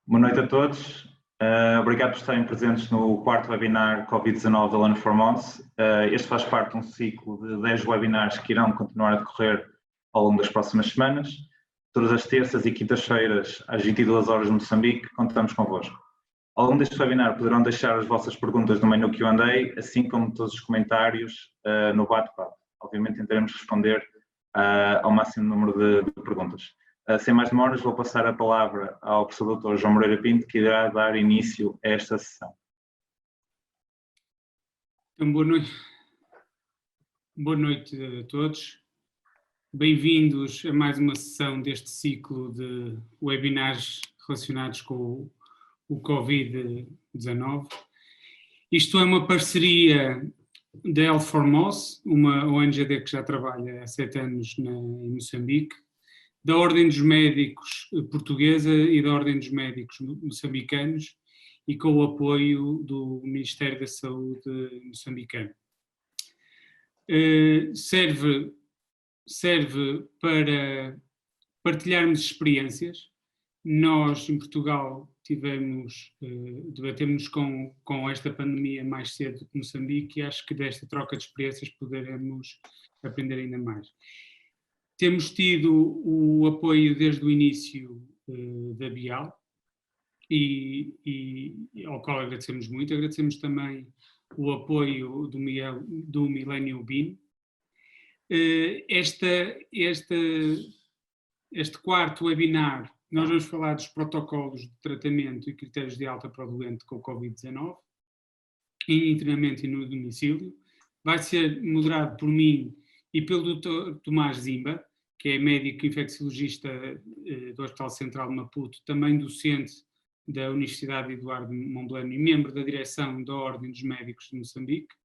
Boa noite a todos. Obrigado por estarem presentes no quarto webinar Covid-19 da Learn from Us. Este faz parte de um ciclo de 10 webinars que irão continuar a decorrer ao longo das próximas semanas. Todas as terças e quintas-feiras, às 22 horas de Moçambique, contamos convosco. Ao longo deste webinar poderão deixar as vossas perguntas no menu Q&A, assim como todos os comentários no bate-papo. Obviamente tentaremos responder ao máximo número de perguntas. Sem mais demoras, vou passar a palavra ao professor Dr. João Moreira Pinto, que irá dar início a esta sessão. Então, boa noite a todos. Bem-vindos a mais uma sessão deste ciclo de webinars relacionados com o Covid-19. Isto é uma parceria da Health4Moss, uma ONG que já trabalha há 7 anos em Moçambique, da Ordem dos Médicos Portuguesa e da Ordem dos Médicos Moçambicanos e com o apoio do Ministério da Saúde moçambicano. Serve para partilharmos experiências. Nós, em Portugal, debatemos com esta pandemia mais cedo que Moçambique e acho que desta troca de experiências poderemos aprender ainda mais. Temos tido o apoio desde o início da BIAL e ao qual agradecemos muito. Agradecemos também o apoio do Millennium Bean. Este quarto webinar, nós vamos falar dos protocolos de tratamento e critérios de alta para o doente com o Covid-19, em internamento e no domicílio. Vai ser moderado por mim e pelo Dr. Tomás Zimba, que é médico infecciologista do Hospital Central de Maputo, também docente da Universidade Eduardo Mondlane e membro da direção da Ordem dos Médicos de Moçambique.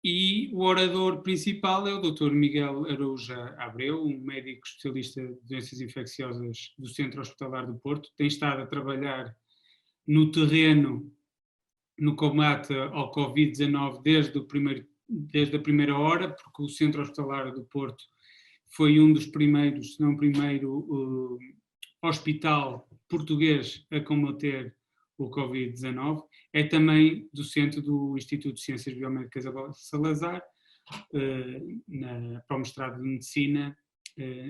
E o orador principal é o Dr. Miguel Araújo Abreu, um médico especialista de doenças infecciosas do Centro Hospitalar do Porto. Tem estado a trabalhar no terreno, no combate ao Covid-19 desde a primeira hora, porque o Centro Hospitalar do Porto foi um dos primeiros, se não o primeiro, hospital português a combater o Covid-19. É também docente do Instituto de Ciências Biomédicas Abel Salazar, para o mestrado de Medicina,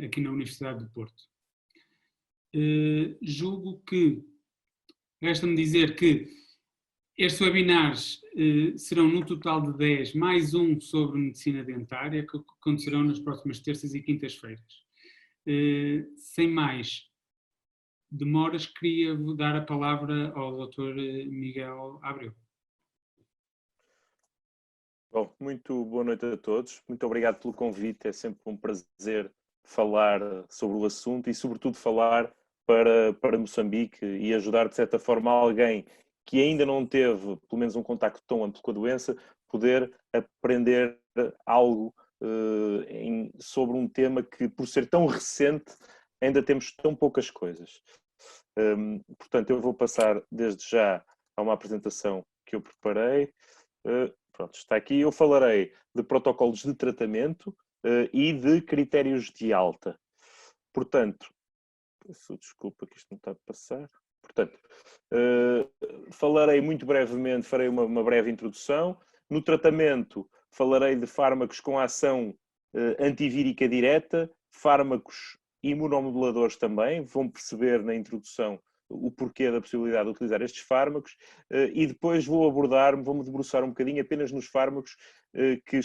aqui na Universidade do Porto. Julgo que, resta-me dizer que estes webinars serão no total de 10, mais um sobre medicina dentária, que acontecerão nas próximas terças e quintas-feiras. Sem mais demoras, queria dar a palavra ao Dr. Miguel Abreu. Bom, muito boa noite a todos. Muito obrigado pelo convite. É sempre um prazer falar sobre o assunto e, sobretudo, falar para Moçambique e ajudar, de certa forma, alguém que ainda não teve, pelo menos, um contacto tão amplo com a doença, poder aprender algo sobre um tema que, por ser tão recente, ainda temos tão poucas coisas. Portanto, eu vou passar desde já a uma apresentação que eu preparei. Pronto, está aqui. Eu falarei de protocolos de tratamento e de critérios de alta. Portanto, peço desculpa que isto não está a passar. Portanto, falarei muito brevemente, farei uma breve introdução. No tratamento, falarei de fármacos com ação antivírica direta, fármacos imunomoduladores também. Vão perceber na introdução o porquê da possibilidade de utilizar estes fármacos e depois vou-me debruçar um bocadinho apenas nos fármacos que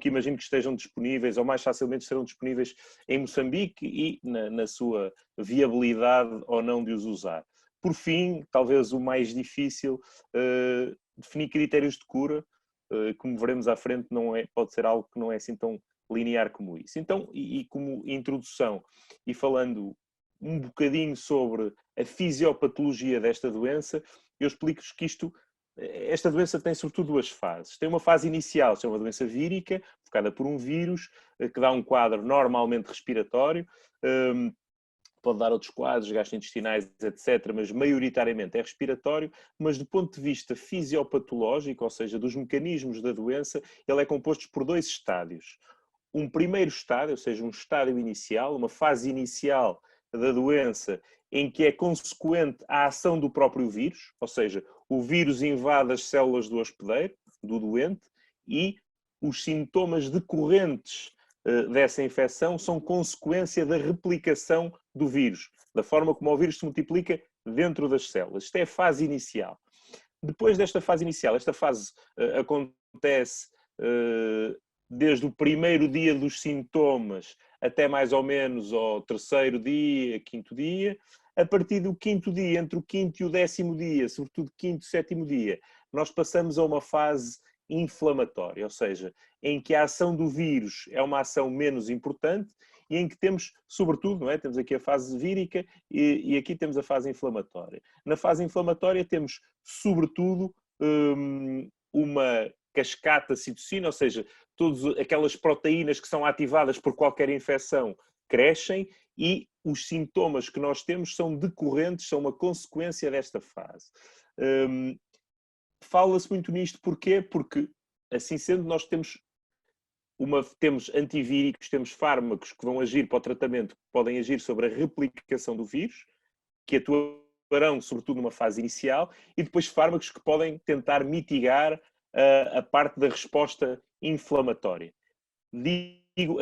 imagino que estejam disponíveis ou mais facilmente serão disponíveis em Moçambique e na sua viabilidade ou não de os usar. Por fim, talvez o mais difícil, definir critérios de cura, como veremos à frente, pode ser algo que não é assim tão linear como isso. Então, e como introdução, e falando um bocadinho sobre a fisiopatologia desta doença, eu explico-vos que esta doença tem sobretudo duas fases. Tem uma fase inicial, que é uma doença vírica, provocada por um vírus, que dá um quadro normalmente respiratório, pode dar outros quadros, gastrointestinais, etc., mas maioritariamente é respiratório, mas do ponto de vista fisiopatológico, ou seja, dos mecanismos da doença, ele é composto por 2 estádios. Um primeiro estádio, ou seja, um estádio inicial, uma fase inicial da doença em que é consequente à ação do próprio vírus, ou seja, o vírus invade as células do hospedeiro, do doente, e os sintomas decorrentes dessa infecção são consequência da replicação do vírus, da forma como o vírus se multiplica dentro das células. Isto é a fase inicial. Depois desta fase inicial, esta fase acontece desde o primeiro dia dos sintomas até mais ou menos ao terceiro dia, quinto dia. A partir do quinto dia, entre o quinto e o 10º dia, sobretudo quinto e 7º dia, nós passamos a uma fase inflamatória, ou seja, em que a ação do vírus é uma ação menos importante e em que temos, sobretudo, não é? Temos aqui a fase vírica e aqui temos a fase inflamatória. Na fase inflamatória temos, sobretudo, uma cascata citocina, ou seja, todas aquelas proteínas que são ativadas por qualquer infecção crescem e os sintomas que nós temos são decorrentes, são uma consequência desta fase. Fala-se muito nisto, porquê? Porque, assim sendo, nós temos antivíricos, temos fármacos que vão agir para o tratamento, que podem agir sobre a replicação do vírus, que atuarão sobretudo numa fase inicial, e depois fármacos que podem tentar mitigar a parte da resposta inflamatória.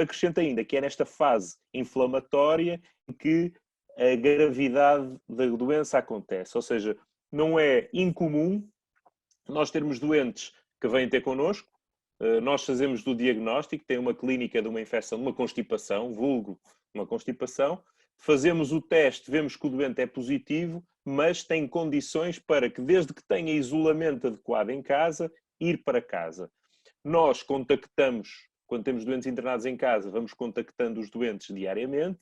Acrescento ainda que é nesta fase inflamatória que a gravidade da doença acontece, ou seja, não é incomum nós termos doentes que vêm ter connosco, nós fazemos do diagnóstico, tem uma clínica de uma infecção, de uma constipação, vulgo uma constipação, fazemos o teste, vemos que o doente é positivo, mas tem condições para que, desde que tenha isolamento adequado em casa, ir para casa. Nós contactamos, quando temos doentes internados em casa, vamos contactando os doentes diariamente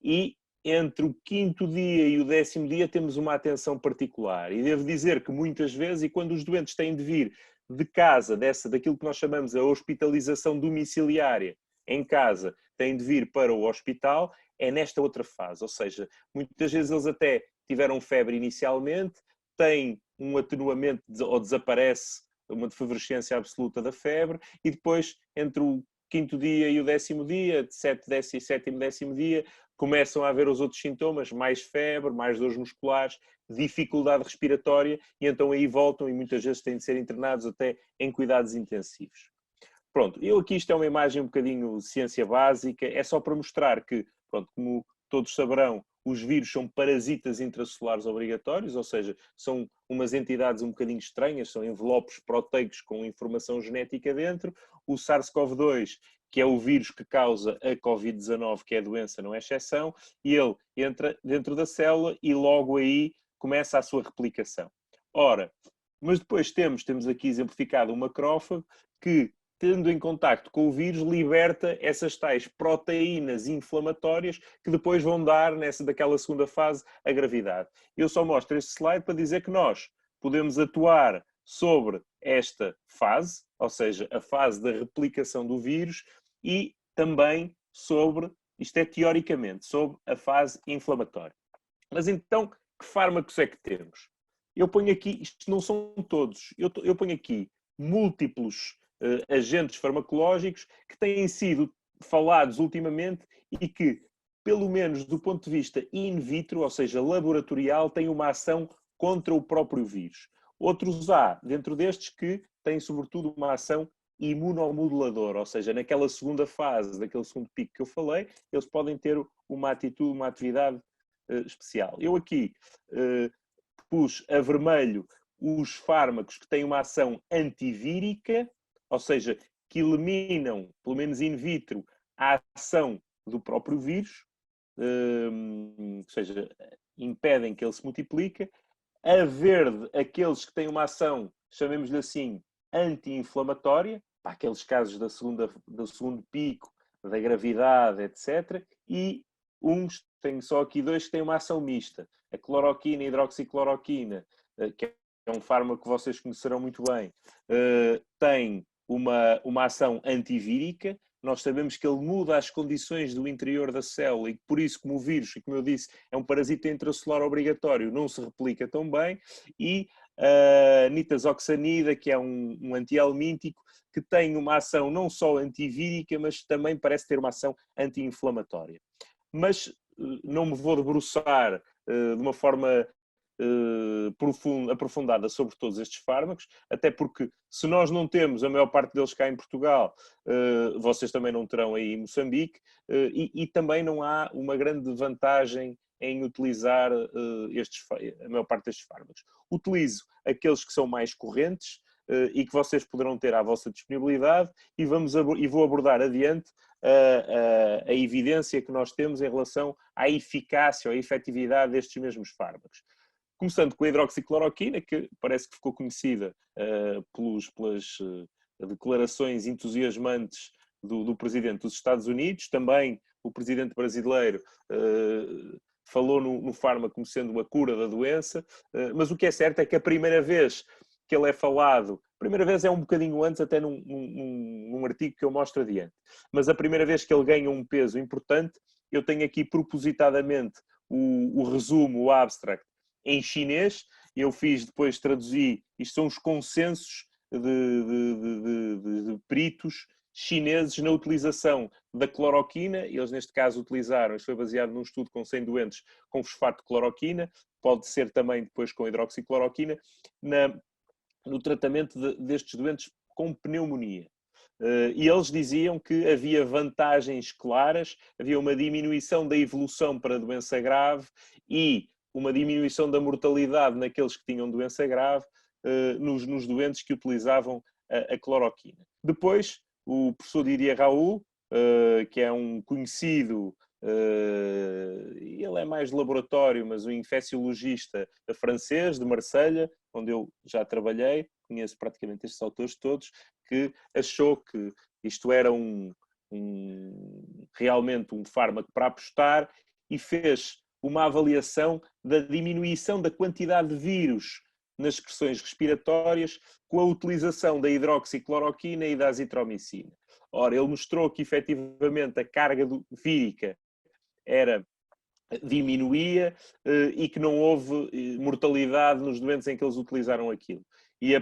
e entre o 5º dia e o 10º dia temos uma atenção particular. E devo dizer que muitas vezes, e quando os doentes têm de vir de casa, daquilo que nós chamamos a hospitalização domiciliária em casa, têm de vir para o hospital, é nesta outra fase. Ou seja, muitas vezes eles até tiveram febre inicialmente, têm um atenuamento ou desaparece uma efervescência absoluta da febre e depois, entre o 5º dia e o 10º dia, 7º, 10º dia, começam a haver os outros sintomas, mais febre, mais dores musculares, dificuldade respiratória, e então aí voltam e muitas vezes têm de ser internados até em cuidados intensivos. Pronto, isto é uma imagem um bocadinho de ciência básica, é só para mostrar que, pronto, como todos saberão, os vírus são parasitas intracelulares obrigatórios, ou seja, são umas entidades um bocadinho estranhas, são envelopes proteicos com informação genética dentro. O SARS-CoV-2, que é o vírus que causa a Covid-19, que é a doença, não é exceção, e ele entra dentro da célula e logo aí começa a sua replicação. Ora, mas depois temos aqui exemplificado um macrófago que, tendo em contacto com o vírus, liberta essas tais proteínas inflamatórias que depois vão dar, daquela segunda fase, a gravidade. Eu só mostro este slide para dizer que nós podemos atuar sobre esta fase, ou seja, a fase da replicação do vírus, e também sobre, isto é teoricamente, sobre a fase inflamatória. Mas então, que fármacos é que temos? Eu ponho aqui, isto não são todos, eu ponho aqui múltiplos agentes farmacológicos que têm sido falados ultimamente e que, pelo menos do ponto de vista in vitro, ou seja, laboratorial, têm uma ação contra o próprio vírus. Outros há, dentro destes, que têm sobretudo uma ação imunomoduladora, ou seja, naquela segunda fase, daquele segundo pico que eu falei, eles podem ter uma atividade especial. Eu aqui pus a vermelho os fármacos que têm uma ação antivírica, ou seja, que eliminam, pelo menos in vitro, a ação do próprio vírus, ou seja, impedem que ele se multiplique. A verde, aqueles que têm uma ação, chamemos-lhe assim, anti-inflamatória, para aqueles casos do segundo pico, da gravidade, etc. E tenho só aqui dois que têm uma ação mista. A cloroquina e a hidroxicloroquina, que é um fármaco que vocês conhecerão muito bem, tem uma ação antivírica. Nós sabemos que ele muda as condições do interior da célula e por isso, como o vírus, como eu disse, é um parasita intracelular obrigatório, não se replica tão bem. E a nitazoxanida, que é um antihelmíntico, que tem uma ação não só antivírica, mas também parece ter uma ação anti-inflamatória. Mas não me vou debruçar de uma forma aprofundada sobre todos estes fármacos, até porque se nós não temos a maior parte deles cá em Portugal, vocês também não terão aí em Moçambique, e também não há uma grande vantagem em utilizar a maior parte destes fármacos. Utilizo aqueles que são mais correntes e que vocês poderão ter à vossa disponibilidade e vou abordar adiante a evidência que nós temos em relação à eficácia ou à efetividade destes mesmos fármacos. Começando com a hidroxicloroquina, que parece que ficou conhecida pelas declarações entusiasmantes do Presidente dos Estados Unidos. Também o Presidente brasileiro falou no fármaco como sendo a cura da doença, mas o que é certo é que a primeira vez que ele é falado, a primeira vez é um bocadinho antes, até num artigo que eu mostro adiante, mas a primeira vez que ele ganha um peso importante, eu tenho aqui propositadamente o resumo, o abstract, em chinês. Eu depois traduzi, isto são os consensos de peritos chineses na utilização da cloroquina. Eles neste caso utilizaram, isto foi baseado num estudo com 100 doentes com fosfato de cloroquina, pode ser também depois com hidroxicloroquina, no tratamento destes doentes com pneumonia. E eles diziam que havia vantagens claras, havia uma diminuição da evolução para doença grave e uma diminuição da mortalidade naqueles que tinham doença grave, nos doentes que utilizavam a cloroquina. Depois, o professor Didier Raoult, que é um conhecido, ele é mais de laboratório, mas um infecciologista francês, de Marselha, onde eu já trabalhei, conheço praticamente estes autores todos, que achou que isto era realmente um fármaco para apostar e fez uma avaliação da diminuição da quantidade de vírus nas secreções respiratórias com a utilização da hidroxicloroquina e da azitromicina. Ora, ele mostrou que efetivamente a carga vírica diminuía e que não houve mortalidade nos doentes em que eles utilizaram aquilo. E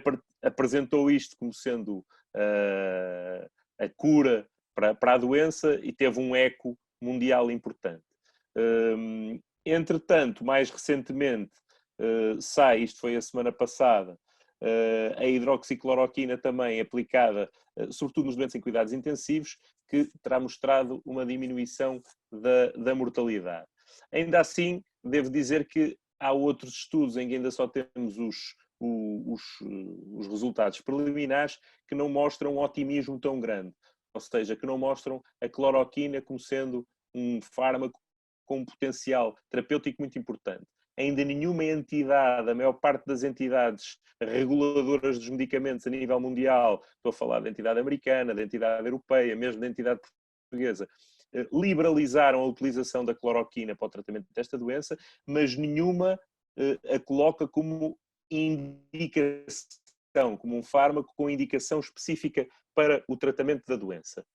apresentou isto como sendo a cura para a doença e teve um eco mundial importante. Entretanto, mais recentemente, isto foi a semana passada, a hidroxicloroquina também aplicada, sobretudo nos doentes em cuidados intensivos, que terá mostrado uma diminuição da mortalidade. Ainda assim, devo dizer que há outros estudos em que ainda só temos os resultados preliminares que não mostram um otimismo tão grande, ou seja, que não mostram a cloroquina como sendo um fármaco com um potencial terapêutico muito importante. Ainda nenhuma entidade, a maior parte das entidades reguladoras dos medicamentos a nível mundial, estou a falar da entidade americana, da entidade europeia, mesmo da entidade portuguesa, liberalizaram a utilização da cloroquina para o tratamento desta doença, mas nenhuma a coloca como indicação, como um fármaco com indicação específica para o tratamento da doença.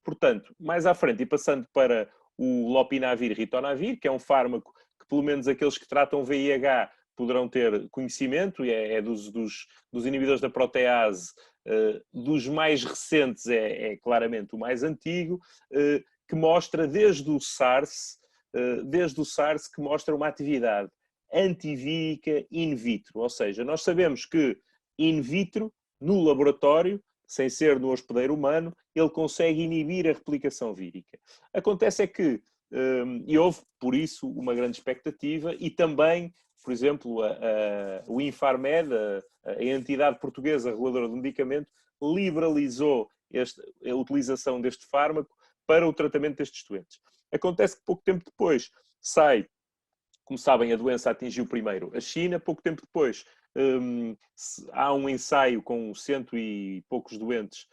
Portanto, mais à frente, e passando para o lopinavir ritonavir, que é um fármaco que pelo menos aqueles que tratam VIH poderão ter conhecimento, e é dos inibidores da protease, dos mais recentes é claramente o mais antigo, que mostra desde o SARS que mostra uma atividade antivírica in vitro, ou seja, nós sabemos que in vitro, no laboratório, sem ser no hospedeiro humano, ele consegue inibir a replicação vírica. Acontece é que e houve, por isso, uma grande expectativa e também, por exemplo, o Infarmed, a entidade portuguesa reguladora do medicamento, liberalizou a utilização deste fármaco para o tratamento destes doentes. Acontece que pouco tempo depois como sabem, a doença atingiu primeiro a China, pouco tempo depois há um ensaio com 100 e poucos doentes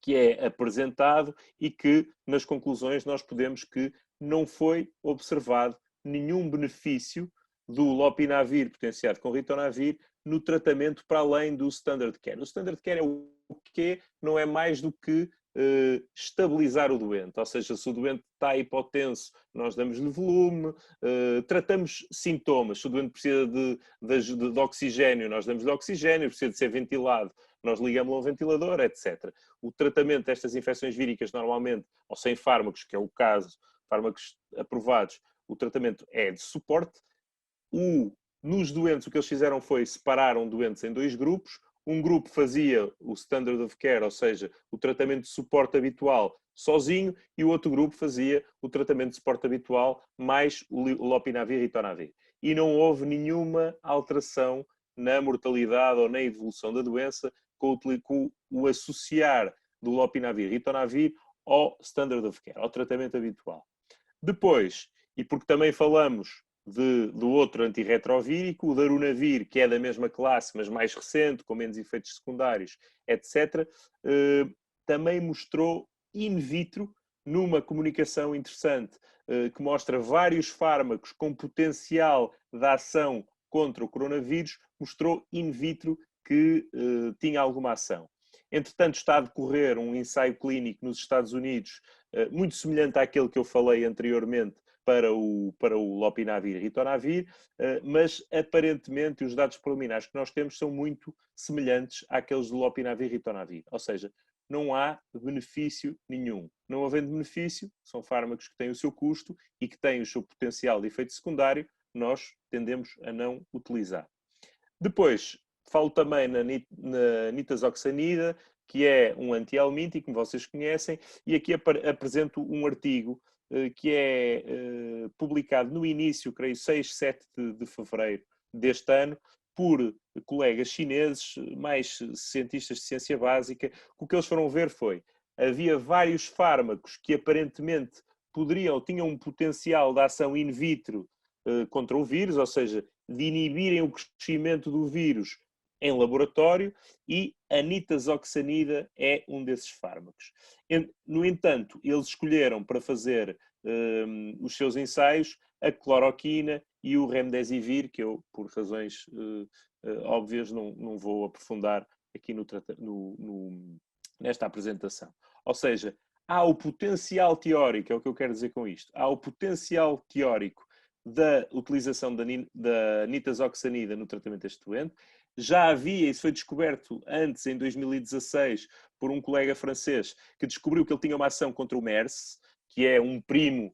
que é apresentado e que, nas conclusões, nós podemos que não foi observado nenhum benefício do lopinavir potenciado com ritonavir no tratamento para além do standard care. O standard care é o que não é mais do que estabilizar o doente, ou seja, se o doente está hipotenso, nós damos-lhe volume, tratamos sintomas, se o doente precisa de oxigênio, nós damos-lhe oxigênio, precisa de ser ventilado, nós ligamos-lo a um ventilador, etc. O tratamento destas infecções víricas, normalmente, ou sem fármacos, que é o caso fármacos aprovados, o tratamento é de suporte. Nos doentes, o que eles fizeram foi separaram doentes em 2 grupos. Um grupo fazia o standard of care, ou seja, o tratamento de suporte habitual sozinho, e o outro grupo fazia o tratamento de suporte habitual mais o lopinavir e ritonavir. E não houve nenhuma alteração na mortalidade ou na evolução da doença com o associar do lopinavir e ritonavir ao standard of care, ao tratamento habitual. Depois, e porque também falamos do outro antirretrovírico, o darunavir, que é da mesma classe, mas mais recente, com menos efeitos secundários, etc., também mostrou in vitro, numa comunicação interessante, que mostra vários fármacos com potencial de ação contra o coronavírus, mostrou in vitro que tinha alguma ação. Entretanto, está a decorrer um ensaio clínico nos Estados Unidos, muito semelhante àquele que eu falei anteriormente, para o lopinavir e ritonavir, mas aparentemente os dados preliminares que nós temos são muito semelhantes àqueles do lopinavir e ritonavir. Ou seja, não há benefício nenhum. Não havendo benefício, são fármacos que têm o seu custo e que têm o seu potencial de efeito secundário, nós tendemos a não utilizar. Depois, falo também na nitazoxanida, que é um anti-helmíntico, como vocês conhecem, e aqui apresento um artigo que é publicado no início, creio, 6, 7 de fevereiro deste ano, por colegas chineses, mais cientistas de ciência básica. O que eles foram ver foi, havia vários fármacos que aparentemente tinham um potencial de ação in vitro contra o vírus, ou seja, de inibirem o crescimento do vírus em laboratório, e a nitazoxanida é um desses fármacos. No entanto, eles escolheram para fazer os seus ensaios a cloroquina e o remdesivir, que eu, por razões óbvias, não vou aprofundar aqui nesta apresentação. Ou seja, há o potencial teórico, é o que eu quero dizer com isto, há o potencial teórico da utilização da nitazoxanida no tratamento deste doente. Já havia, isso foi descoberto antes, em 2016, por um colega francês, que descobriu que ele tinha uma ação contra o MERS, que é um primo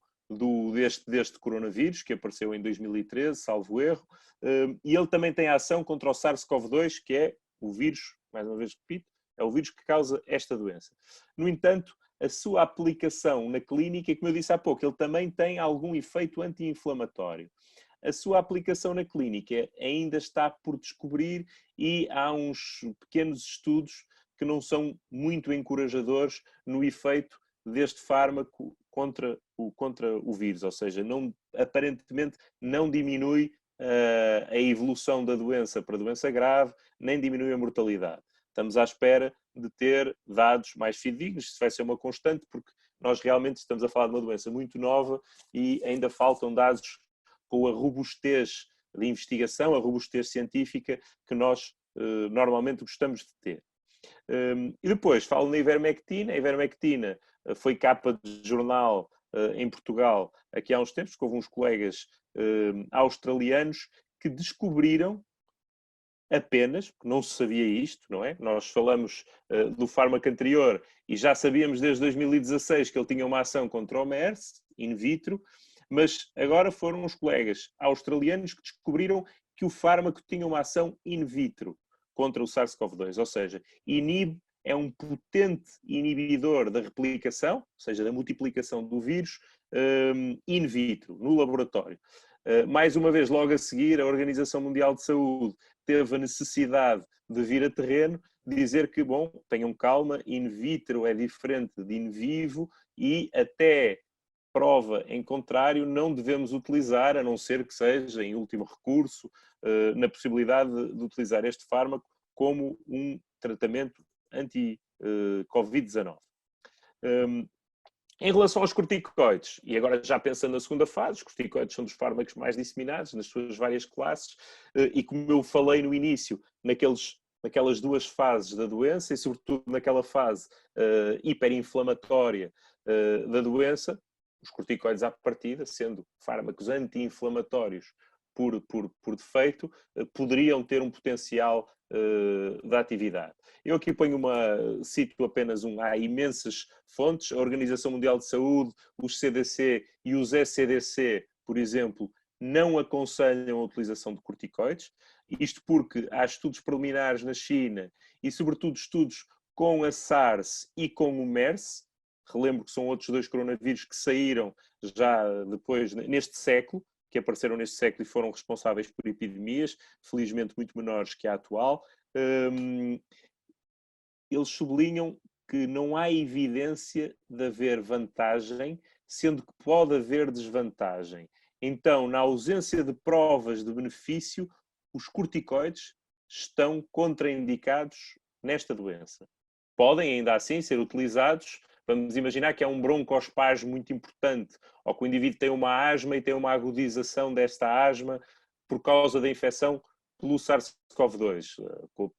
deste coronavírus, que apareceu em 2013, salvo erro, e ele também tem ação contra o SARS-CoV-2, que é o vírus, mais uma vez repito, é o vírus que causa esta doença. No entanto, a sua aplicação na clínica, como eu disse há pouco, ele também tem algum efeito anti-inflamatório. A sua aplicação na clínica ainda está por descobrir e há uns pequenos estudos que não são muito encorajadores no efeito deste fármaco contra o vírus, ou seja, aparentemente não diminui a evolução da doença para doença grave, nem diminui a mortalidade. Estamos à espera de ter dados mais fidedignos, isso vai ser uma constante, porque nós realmente estamos a falar de uma doença muito nova e ainda faltam dados com a robustez de investigação, a robustez científica que nós normalmente gostamos de ter. E depois falo na ivermectina. A ivermectina foi capa de jornal em Portugal aqui há uns tempos, que houve uns colegas australianos que descobriram apenas, porque não se sabia isto, não é? Nós falamos do fármaco anterior e já sabíamos desde 2016 que ele tinha uma ação contra o MERS, in vitro, mas agora foram os colegas australianos que descobriram que o fármaco tinha uma ação in vitro contra o SARS-CoV-2, ou seja, é um potente inibidor da replicação, ou seja, da multiplicação do vírus, in vitro, no laboratório. Mais uma vez, logo a seguir, a Organização Mundial de Saúde teve a necessidade de vir a terreno, dizer que, bom, tenham calma, in vitro é diferente de in vivo e até prova em contrário não devemos utilizar, a não ser que seja, em último recurso, na possibilidade de utilizar este fármaco como um tratamento anti-Covid-19. Em relação aos corticoides, e agora já pensando na segunda fase, os corticoides são dos fármacos mais disseminados nas suas várias classes, e como eu falei no início, naquelas duas fases da doença, e sobretudo naquela fase hiperinflamatória da doença, os corticoides à partida, sendo fármacos anti-inflamatórios por defeito, poderiam ter um potencial de atividade. Eu aqui cito apenas há imensas fontes, a Organização Mundial de Saúde, os CDC e os ECDC, por exemplo, não aconselham a utilização de corticoides, isto porque há estudos preliminares na China e, sobretudo, estudos com a SARS e com o MERS, relembro que são outros 2 coronavírus que saíram já depois, neste século, que apareceram neste século e foram responsáveis por epidemias, felizmente muito menores que a atual. Eles sublinham que não há evidência de haver vantagem, sendo que pode haver desvantagem. Então, na ausência de provas de benefício, os corticoides estão contraindicados nesta doença. Podem, ainda assim, ser utilizados. Vamos imaginar que há um broncoespasmo muito importante, ou que o indivíduo tem uma asma e tem uma agudização desta asma por causa da infecção pelo SARS-CoV-2,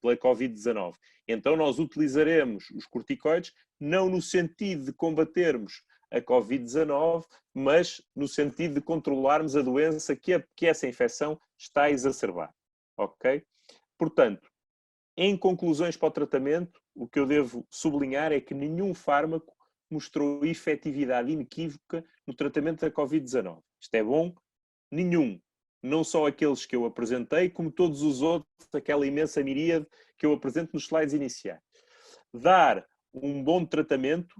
pela Covid-19. Então nós utilizaremos os corticoides não no sentido de combatermos a Covid-19, mas no sentido de controlarmos a doença que essa infecção está a exacerbar. Ok? Portanto, em conclusões para o tratamento, o que eu devo sublinhar é que nenhum fármaco mostrou efetividade inequívoca no tratamento da Covid-19. Isto é bom? Nenhum. Não só aqueles que eu apresentei, como todos os outros, aquela imensa miríade que eu apresento nos slides iniciais. Dar um bom tratamento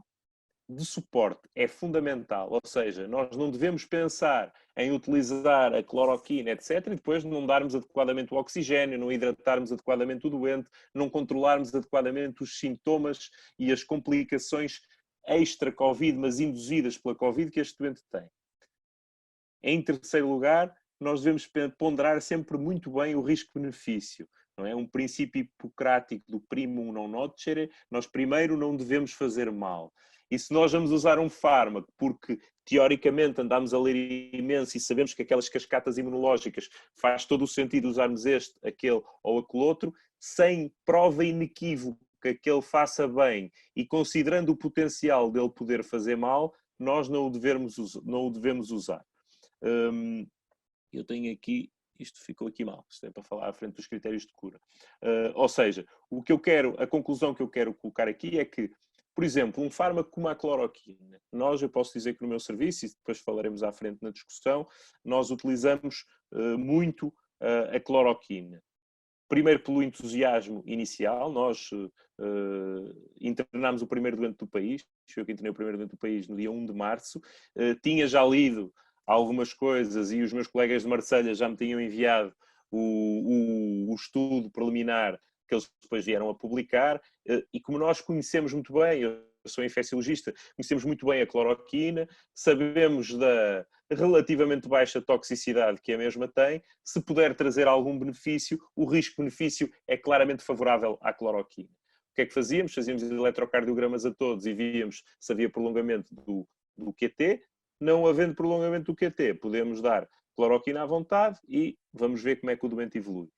de suporte é fundamental, ou seja, nós não devemos pensar em utilizar a cloroquina, etc., e depois não darmos adequadamente o oxigênio, não hidratarmos adequadamente o doente, não controlarmos adequadamente os sintomas e as complicações extra-Covid, mas induzidas pela Covid que este doente tem. Em terceiro lugar, nós devemos ponderar sempre muito bem o risco-benefício. Não é? Um princípio hipocrático do primum non nocere, nós primeiro não devemos fazer mal. E se nós vamos usar um fármaco, porque teoricamente andamos a ler imenso e sabemos que aquelas cascatas imunológicas faz todo o sentido usarmos este, aquele ou aquele outro, sem prova inequívoca que ele faça bem e considerando o potencial dele poder fazer mal, nós não o devemos usar. Eu tenho aqui, isto ficou aqui mal, isto é para falar à frente dos critérios de cura. Ou seja, a conclusão que eu quero colocar aqui é que, por exemplo, um fármaco como a cloroquina, eu posso dizer que no meu serviço, e depois falaremos à frente na discussão, nós utilizamos muito a cloroquina. Primeiro pelo entusiasmo inicial, nós internámos o primeiro doente do país, eu que internei o primeiro doente do país no dia 1 de março, tinha já lido algumas coisas e os meus colegas de Marselha já me tinham enviado o estudo preliminar que eles depois vieram a publicar, e como nós conhecemos muito bem, eu sou infecciologista, conhecemos muito bem a cloroquina, sabemos da relativamente baixa toxicidade que a mesma tem, se puder trazer algum benefício, o risco-benefício é claramente favorável à cloroquina. O que é que fazíamos? Fazíamos eletrocardiogramas a todos e víamos se havia prolongamento do QT. Não havendo prolongamento do QT, podemos dar cloroquina à vontade e vamos ver como é que o doente evolui.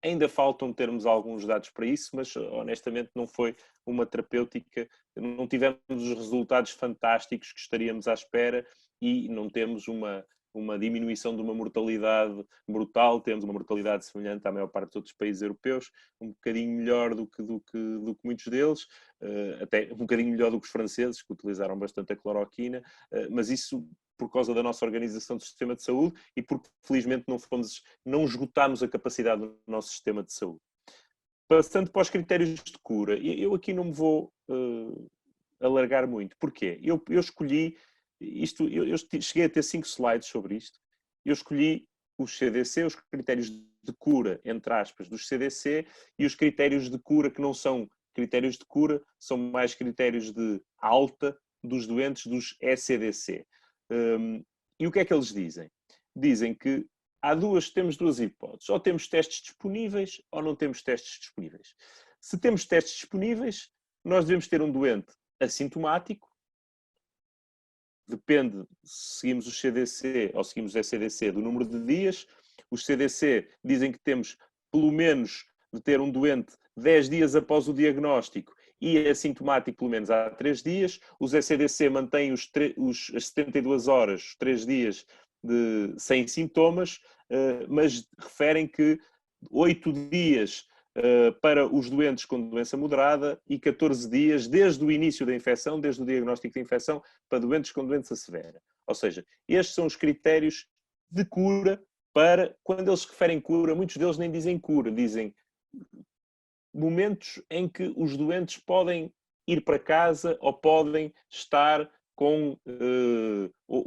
Ainda faltam termos alguns dados para isso, mas honestamente não foi uma terapêutica, não tivemos os resultados fantásticos que estaríamos à espera e não temos uma diminuição de uma mortalidade brutal, temos uma mortalidade semelhante à maior parte dos outros países europeus, um bocadinho melhor do que muitos deles, até um bocadinho melhor do que os franceses, que utilizaram bastante a cloroquina, mas isso por causa da nossa organização do sistema de saúde e porque, felizmente, não esgotámos a capacidade do nosso sistema de saúde. Passando para os critérios de cura, eu aqui não me vou alargar muito. Porquê? Eu escolhi isto, eu cheguei a ter 5 slides sobre isto. Eu escolhi os CDC, os critérios de cura, entre aspas, dos CDC, e os critérios de cura que não são critérios de cura, são mais critérios de alta dos doentes dos ECDC. E o que é que eles dizem? Dizem que temos duas hipóteses. Ou temos testes disponíveis ou não temos testes disponíveis. Se temos testes disponíveis, nós devemos ter um doente assintomático. Depende se seguimos os CDC ou seguimos os ECDC do número de dias. Os CDC dizem que temos pelo menos de ter um doente 10 dias após o diagnóstico e assintomático pelo menos há 3 dias. Os ECDC mantêm as 72 horas, os 3 dias sem sintomas, mas referem que 8 dias para os doentes com doença moderada e 14 dias desde o início da infecção, desde o diagnóstico da infecção, para doentes com doença severa. Ou seja, estes são os critérios de cura para, quando eles se referem cura, muitos deles nem dizem cura, dizem momentos em que os doentes podem ir para casa ou podem estar com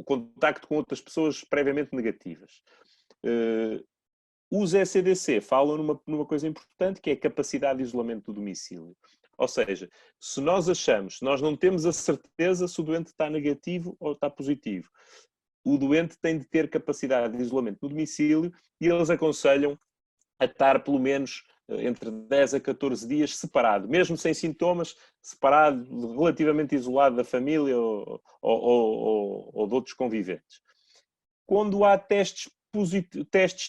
contacto com outras pessoas previamente negativas. Os ECDC falam numa coisa importante, que é a capacidade de isolamento do domicílio. Ou seja, se nós não temos a certeza se o doente está negativo ou está positivo, o doente tem de ter capacidade de isolamento no domicílio e eles aconselham a estar pelo menos entre 10 a 14 dias separado, mesmo sem sintomas, separado, relativamente isolado da família ou de outros conviventes. Quando há testes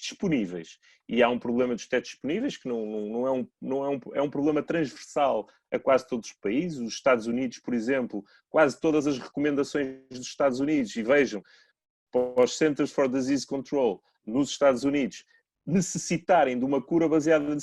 disponíveis, e há um problema dos testes disponíveis, que é um problema transversal a quase todos os países. Os Estados Unidos, por exemplo, quase todas as recomendações dos Estados Unidos, e vejam, para os Centers for Disease Control nos Estados Unidos, necessitarem de uma cura baseada em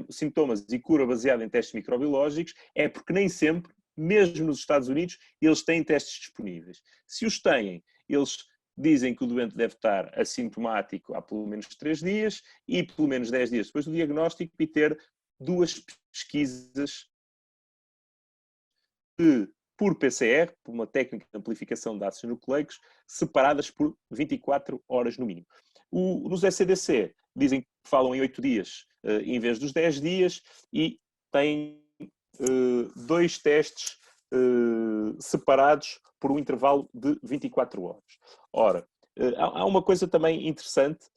sintomas e cura baseada em testes microbiológicos, é porque nem sempre, mesmo nos Estados Unidos, eles têm testes disponíveis. Se os têm, eles dizem que o doente deve estar assintomático há pelo menos 3 dias e pelo menos 10 dias depois do diagnóstico e ter 2 pesquisas por PCR, por uma técnica de amplificação de ácidos nucleicos, separadas por 24 horas no mínimo. Nos ECDC dizem que falam em 8 dias em vez dos 10 dias e têm 2 testes separados por um intervalo de 24 horas. Ora, há uma coisa também interessante,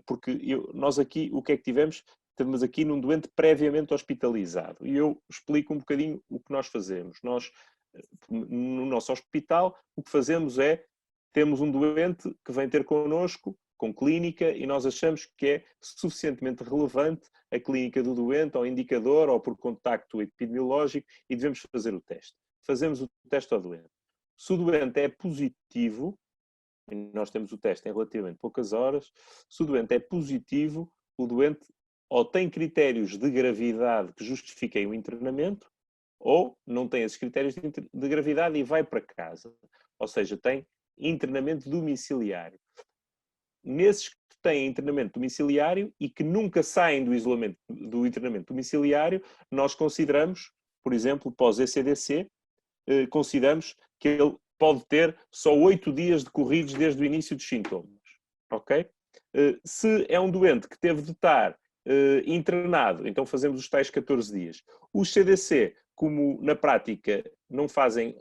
porque nós aqui, o que é que tivemos? Temos aqui num doente previamente hospitalizado. E eu explico um bocadinho o que nós fazemos. Nós, no nosso hospital, o que fazemos é, temos um doente que vem ter connosco, com clínica, e nós achamos que é suficientemente relevante a clínica do doente, ao indicador, ou por contacto epidemiológico, e devemos fazer o teste. Fazemos o teste ao doente. Se o doente é positivo, e nós temos o teste em relativamente poucas horas, se o doente é positivo, o doente ou tem critérios de gravidade que justifiquem o internamento, ou não tem esses critérios de gravidade e vai para casa. Ou seja, tem internamento domiciliário. Nesses que têm internamento domiciliário e que nunca saem do internamento domiciliário, nós consideramos, por exemplo, pós ECDC, consideramos que ele pode ter só 8 dias decorridos desde o início dos sintomas. Ok? Se é um doente que teve de estar internado, então fazemos os tais 14 dias. Os CDC, como na prática não fazem,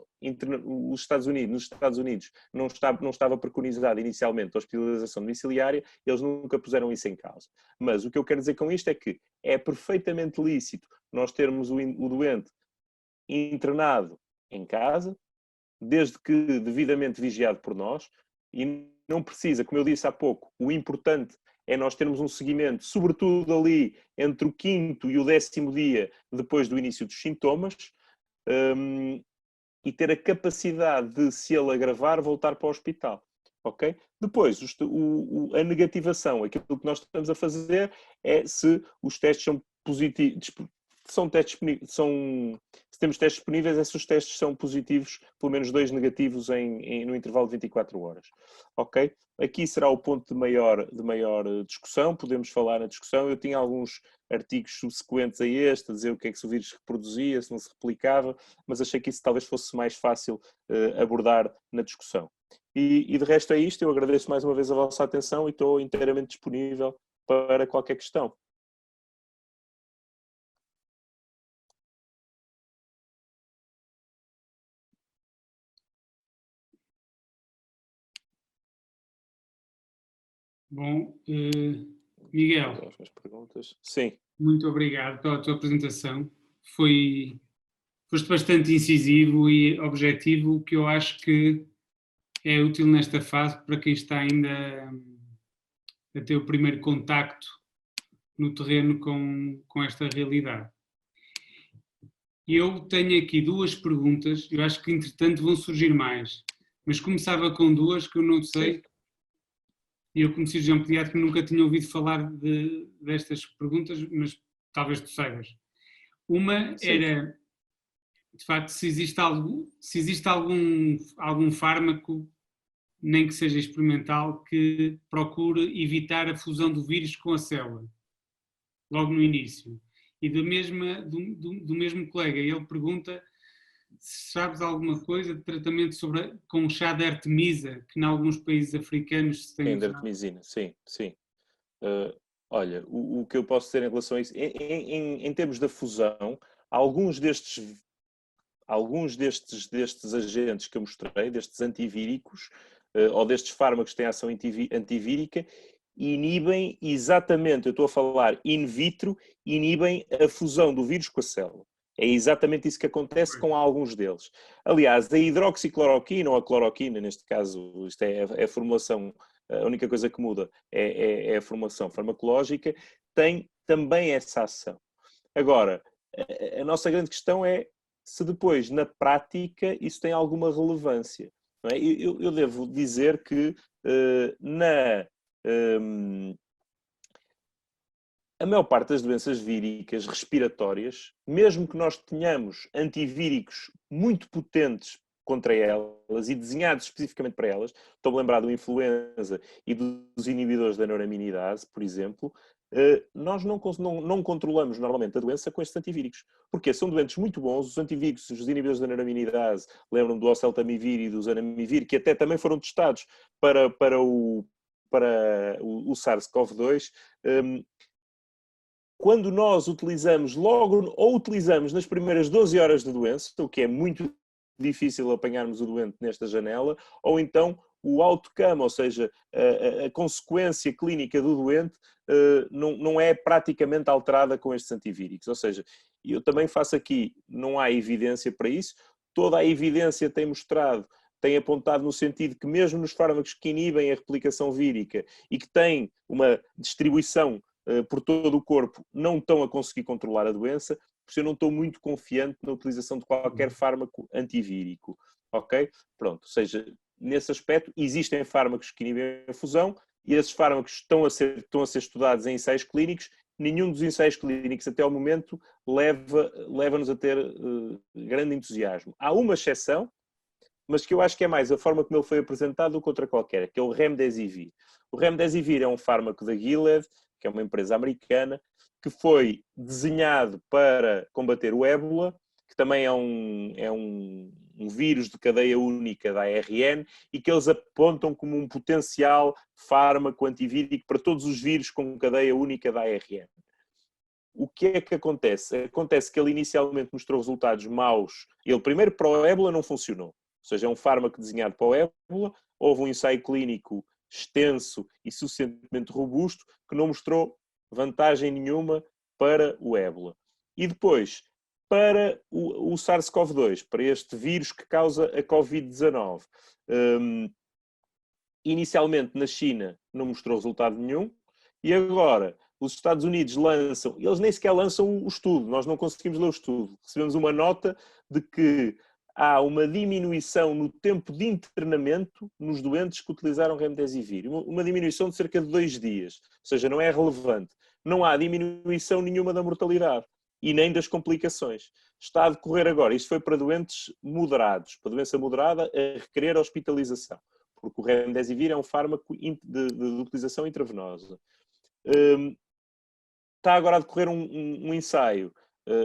nos Estados Unidos não estava preconizada inicialmente a hospitalização domiciliária, eles nunca puseram isso em causa. Mas o que eu quero dizer com isto é que é perfeitamente lícito nós termos o doente internado em casa, desde que devidamente vigiado por nós, e não precisa, como eu disse há pouco, o importante é nós termos um seguimento, sobretudo ali entre o 5º e o 10º dia depois do início dos sintomas, e ter a capacidade de, se ele agravar, voltar para o hospital. Ok? Depois, a negativação, aquilo que nós estamos a fazer é se os testes são positivos, se temos testes disponíveis, é se os testes são positivos, pelo menos 2 negativos no intervalo de 24 horas. Ok? Aqui será o ponto de maior discussão, podemos falar na discussão. Eu tinha alguns artigos subsequentes a este, a dizer o que é que se o vírus reproduzia, se não se replicava, mas achei que isso talvez fosse mais fácil abordar na discussão. E de resto é isto, eu agradeço mais uma vez a vossa atenção e estou inteiramente disponível para qualquer questão. Bom, Miguel, as perguntas. Sim. Muito obrigado pela tua apresentação. Foste bastante incisivo e objetivo, o que eu acho que é útil nesta fase para quem está ainda a ter o primeiro contacto no terreno com esta realidade. Eu tenho aqui 2 perguntas, eu acho que entretanto vão surgir mais, mas começava com 2 que eu não sei Eu, como cirurgião pediátrico, nunca tinha ouvido falar destas perguntas, mas talvez tu saibas. Uma era, de facto, se existe algum fármaco, nem que seja experimental, que procure evitar a fusão do vírus com a célula, logo no início. E do mesmo colega, ele pergunta se sabes alguma coisa de tratamento com chá de Artemisa, que em alguns países africanos se tem Sim, de usado. artemisina, sim, sim. Olha, o que eu posso dizer em relação a isso, em termos da fusão, alguns destes agentes que eu mostrei, destes antivíricos, ou destes fármacos que têm ação antivírica, inibem exatamente, eu estou a falar in vitro, inibem a fusão do vírus com a célula. É exatamente isso que acontece com alguns deles. Aliás, a hidroxicloroquina, ou a cloroquina, neste caso, isto é a formulação, a única coisa que muda é a formulação farmacológica, tem também essa ação. Agora, a nossa grande questão é se depois, na prática, isso tem alguma relevância. Não é? Eu devo dizer que a maior parte das doenças víricas respiratórias, mesmo que nós tenhamos antivíricos muito potentes contra elas e desenhados especificamente para elas, estou-me a lembrar do influenza e dos inibidores da neuraminidase, por exemplo, nós não controlamos normalmente a doença com estes antivíricos. Porque são doentes muito bons, os antivíricos, os inibidores da neuraminidase, lembram do oseltamivir e do zanamivir, que até também foram testados para o SARS-CoV-2, quando nós utilizamos logo, ou utilizamos nas primeiras 12 horas de doença, o que é muito difícil apanharmos o doente nesta janela, ou então o outcome, ou seja, a consequência clínica do doente não é praticamente alterada com estes antivíricos. Ou seja, eu também faço aqui, não há evidência para isso, toda a evidência tem mostrado, tem apontado no sentido que mesmo nos fármacos que inibem a replicação vírica e que têm uma distribuição por todo o corpo, não estão a conseguir controlar a doença, por isso eu não estou muito confiante na utilização de qualquer fármaco antivírico. Ok? Pronto, ou seja, nesse aspecto, existem fármacos que inibem a fusão e esses fármacos estão a ser estudados em ensaios clínicos. Nenhum dos ensaios clínicos até ao momento leva-nos a ter grande entusiasmo. Há uma exceção, mas que eu acho que é mais a forma como ele foi apresentado do que outra qualquer, que é o Remdesivir. O Remdesivir é um fármaco da Gilead, que é uma empresa americana, que foi desenhado para combater o ébola, que também é um vírus de cadeia única da ARN, e que eles apontam como um potencial fármaco antivírico para todos os vírus com cadeia única da ARN. O que é que acontece? Acontece que ele inicialmente mostrou resultados maus. Ele primeiro para o ébola não funcionou. Ou seja, é um fármaco desenhado para o ébola, houve um ensaio clínico extenso e suficientemente robusto que não mostrou vantagem nenhuma para o ébola. E depois, para o SARS-CoV-2, para este vírus que causa a Covid-19, inicialmente na China não mostrou resultado nenhum e agora os Estados Unidos lançam, eles nem sequer lançam o estudo, nós não conseguimos ler o estudo. Recebemos uma nota de que há uma diminuição no tempo de internamento nos doentes que utilizaram Remdesivir. Uma diminuição de cerca de 2 dias. Ou seja, não é relevante. Não há diminuição nenhuma da mortalidade e nem das complicações. Está a decorrer agora. Isto foi para doentes moderados, para doença moderada a requerer hospitalização. Porque o Remdesivir é um fármaco de utilização intravenosa. Está agora a decorrer um ensaio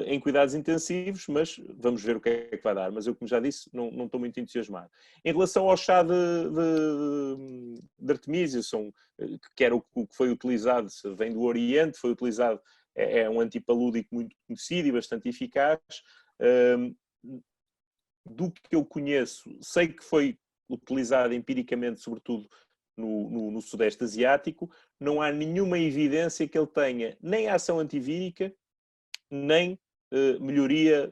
em cuidados intensivos, mas vamos ver o que é que vai dar. Mas eu, como já disse, não estou muito entusiasmado. Em relação ao chá de Artemisia, que era o que foi utilizado, vem do Oriente, foi utilizado, é um antipalúdico muito conhecido e bastante eficaz. Do que eu conheço, sei que foi utilizado empiricamente, sobretudo no Sudeste Asiático, não há nenhuma evidência que ele tenha nem ação antivírica, nem melhoria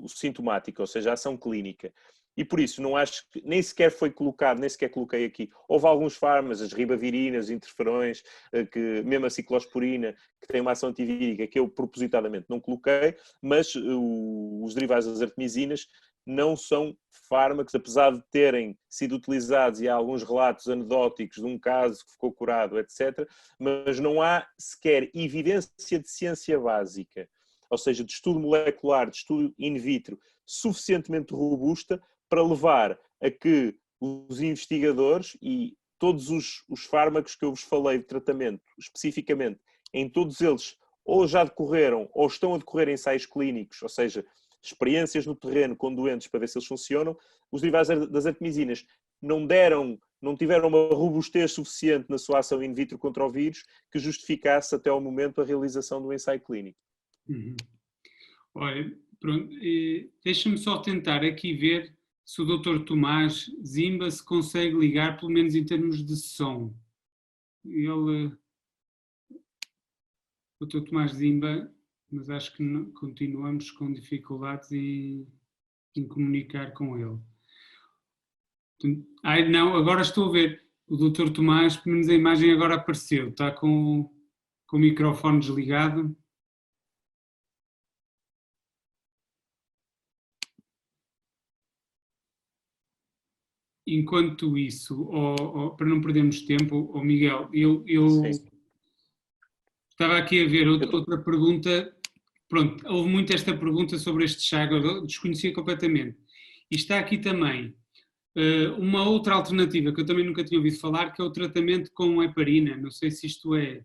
sintomática, ou seja, ação clínica. E por isso, não acho que nem sequer foi colocado, nem sequer coloquei aqui. Houve alguns fármacos, as ribavirinas, os interferões, que, mesmo a ciclosporina, que tem uma ação antivírica, que eu propositadamente não coloquei, mas os derivados das artemisinas não são fármacos, apesar de terem sido utilizados, e há alguns relatos anedóticos de um caso que ficou curado, etc., mas não há sequer evidência de ciência básica, ou seja, de estudo molecular, de estudo in vitro, suficientemente robusta para levar a que os investigadores e todos os fármacos que eu vos falei de tratamento, especificamente, em todos eles, ou já decorreram ou estão a decorrer ensaios clínicos, ou seja, experiências no terreno com doentes para ver se eles funcionam, os derivados das artemisinhas não tiveram uma robustez suficiente na sua ação in vitro contra o vírus que justificasse até ao momento a realização do ensaio clínico. Uhum. Olha, pronto, deixa-me só tentar aqui ver se o Dr. Tomás Zimba se consegue ligar, pelo menos em termos de som. Ele, o Dr. Tomás Zimba, mas acho que não, continuamos com dificuldades em comunicar com ele. Ai, não, agora estou a ver. O Dr. Tomás, pelo menos a imagem agora apareceu, está com o microfone desligado. Enquanto isso, para não perdermos tempo, Miguel, eu estava aqui a ver outra pergunta. Pronto, houve muito esta pergunta sobre este chá, eu desconhecia completamente. E está aqui também uma outra alternativa que eu também nunca tinha ouvido falar, que é o tratamento com heparina. Não sei se isto é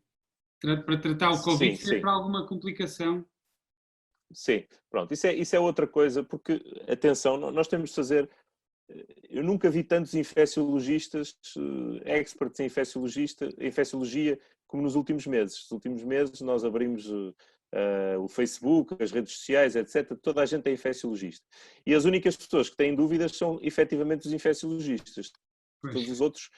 para tratar o Covid, se é para alguma complicação. Sim, pronto, isso é outra coisa, porque, atenção, nós temos de fazer... Eu nunca vi tantos infecciologistas, experts em infecciologia, como nos últimos meses. Nos últimos meses nós abrimos o Facebook, as redes sociais, etc. Toda a gente é infecciologista. E as únicas pessoas que têm dúvidas são efetivamente os infecciologistas. Todos os outros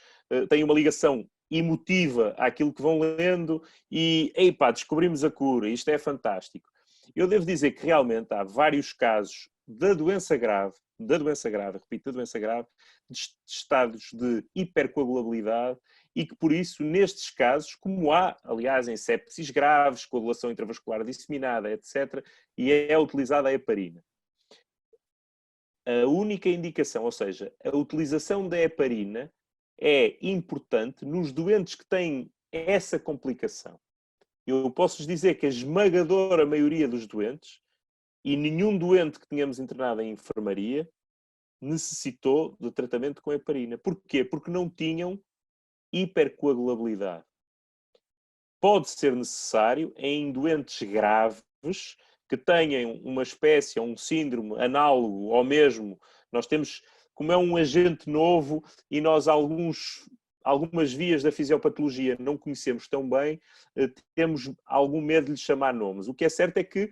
têm uma ligação emotiva àquilo que vão lendo e, descobrimos a cura, isto é fantástico. Eu devo dizer que realmente há vários casos da doença grave, repito, da doença grave, de estados de hipercoagulabilidade e que, por isso, nestes casos, como há, aliás, em sepsis graves, coagulação intravascular disseminada, etc., e é utilizada a heparina. A única indicação, ou seja, a utilização da heparina é importante nos doentes que têm essa complicação. Eu posso-vos dizer que a esmagadora maioria dos doentes, e nenhum doente que tínhamos internado em enfermaria, necessitou de tratamento com heparina. Porquê? Porque não tinham hipercoagulabilidade. Pode ser necessário em doentes graves que tenham uma espécie ou um síndrome análogo ao mesmo. Nós temos, como é um agente novo e nós algumas vias da fisiopatologia não conhecemos tão bem, temos algum medo de lhe chamar nomes. O que é certo é que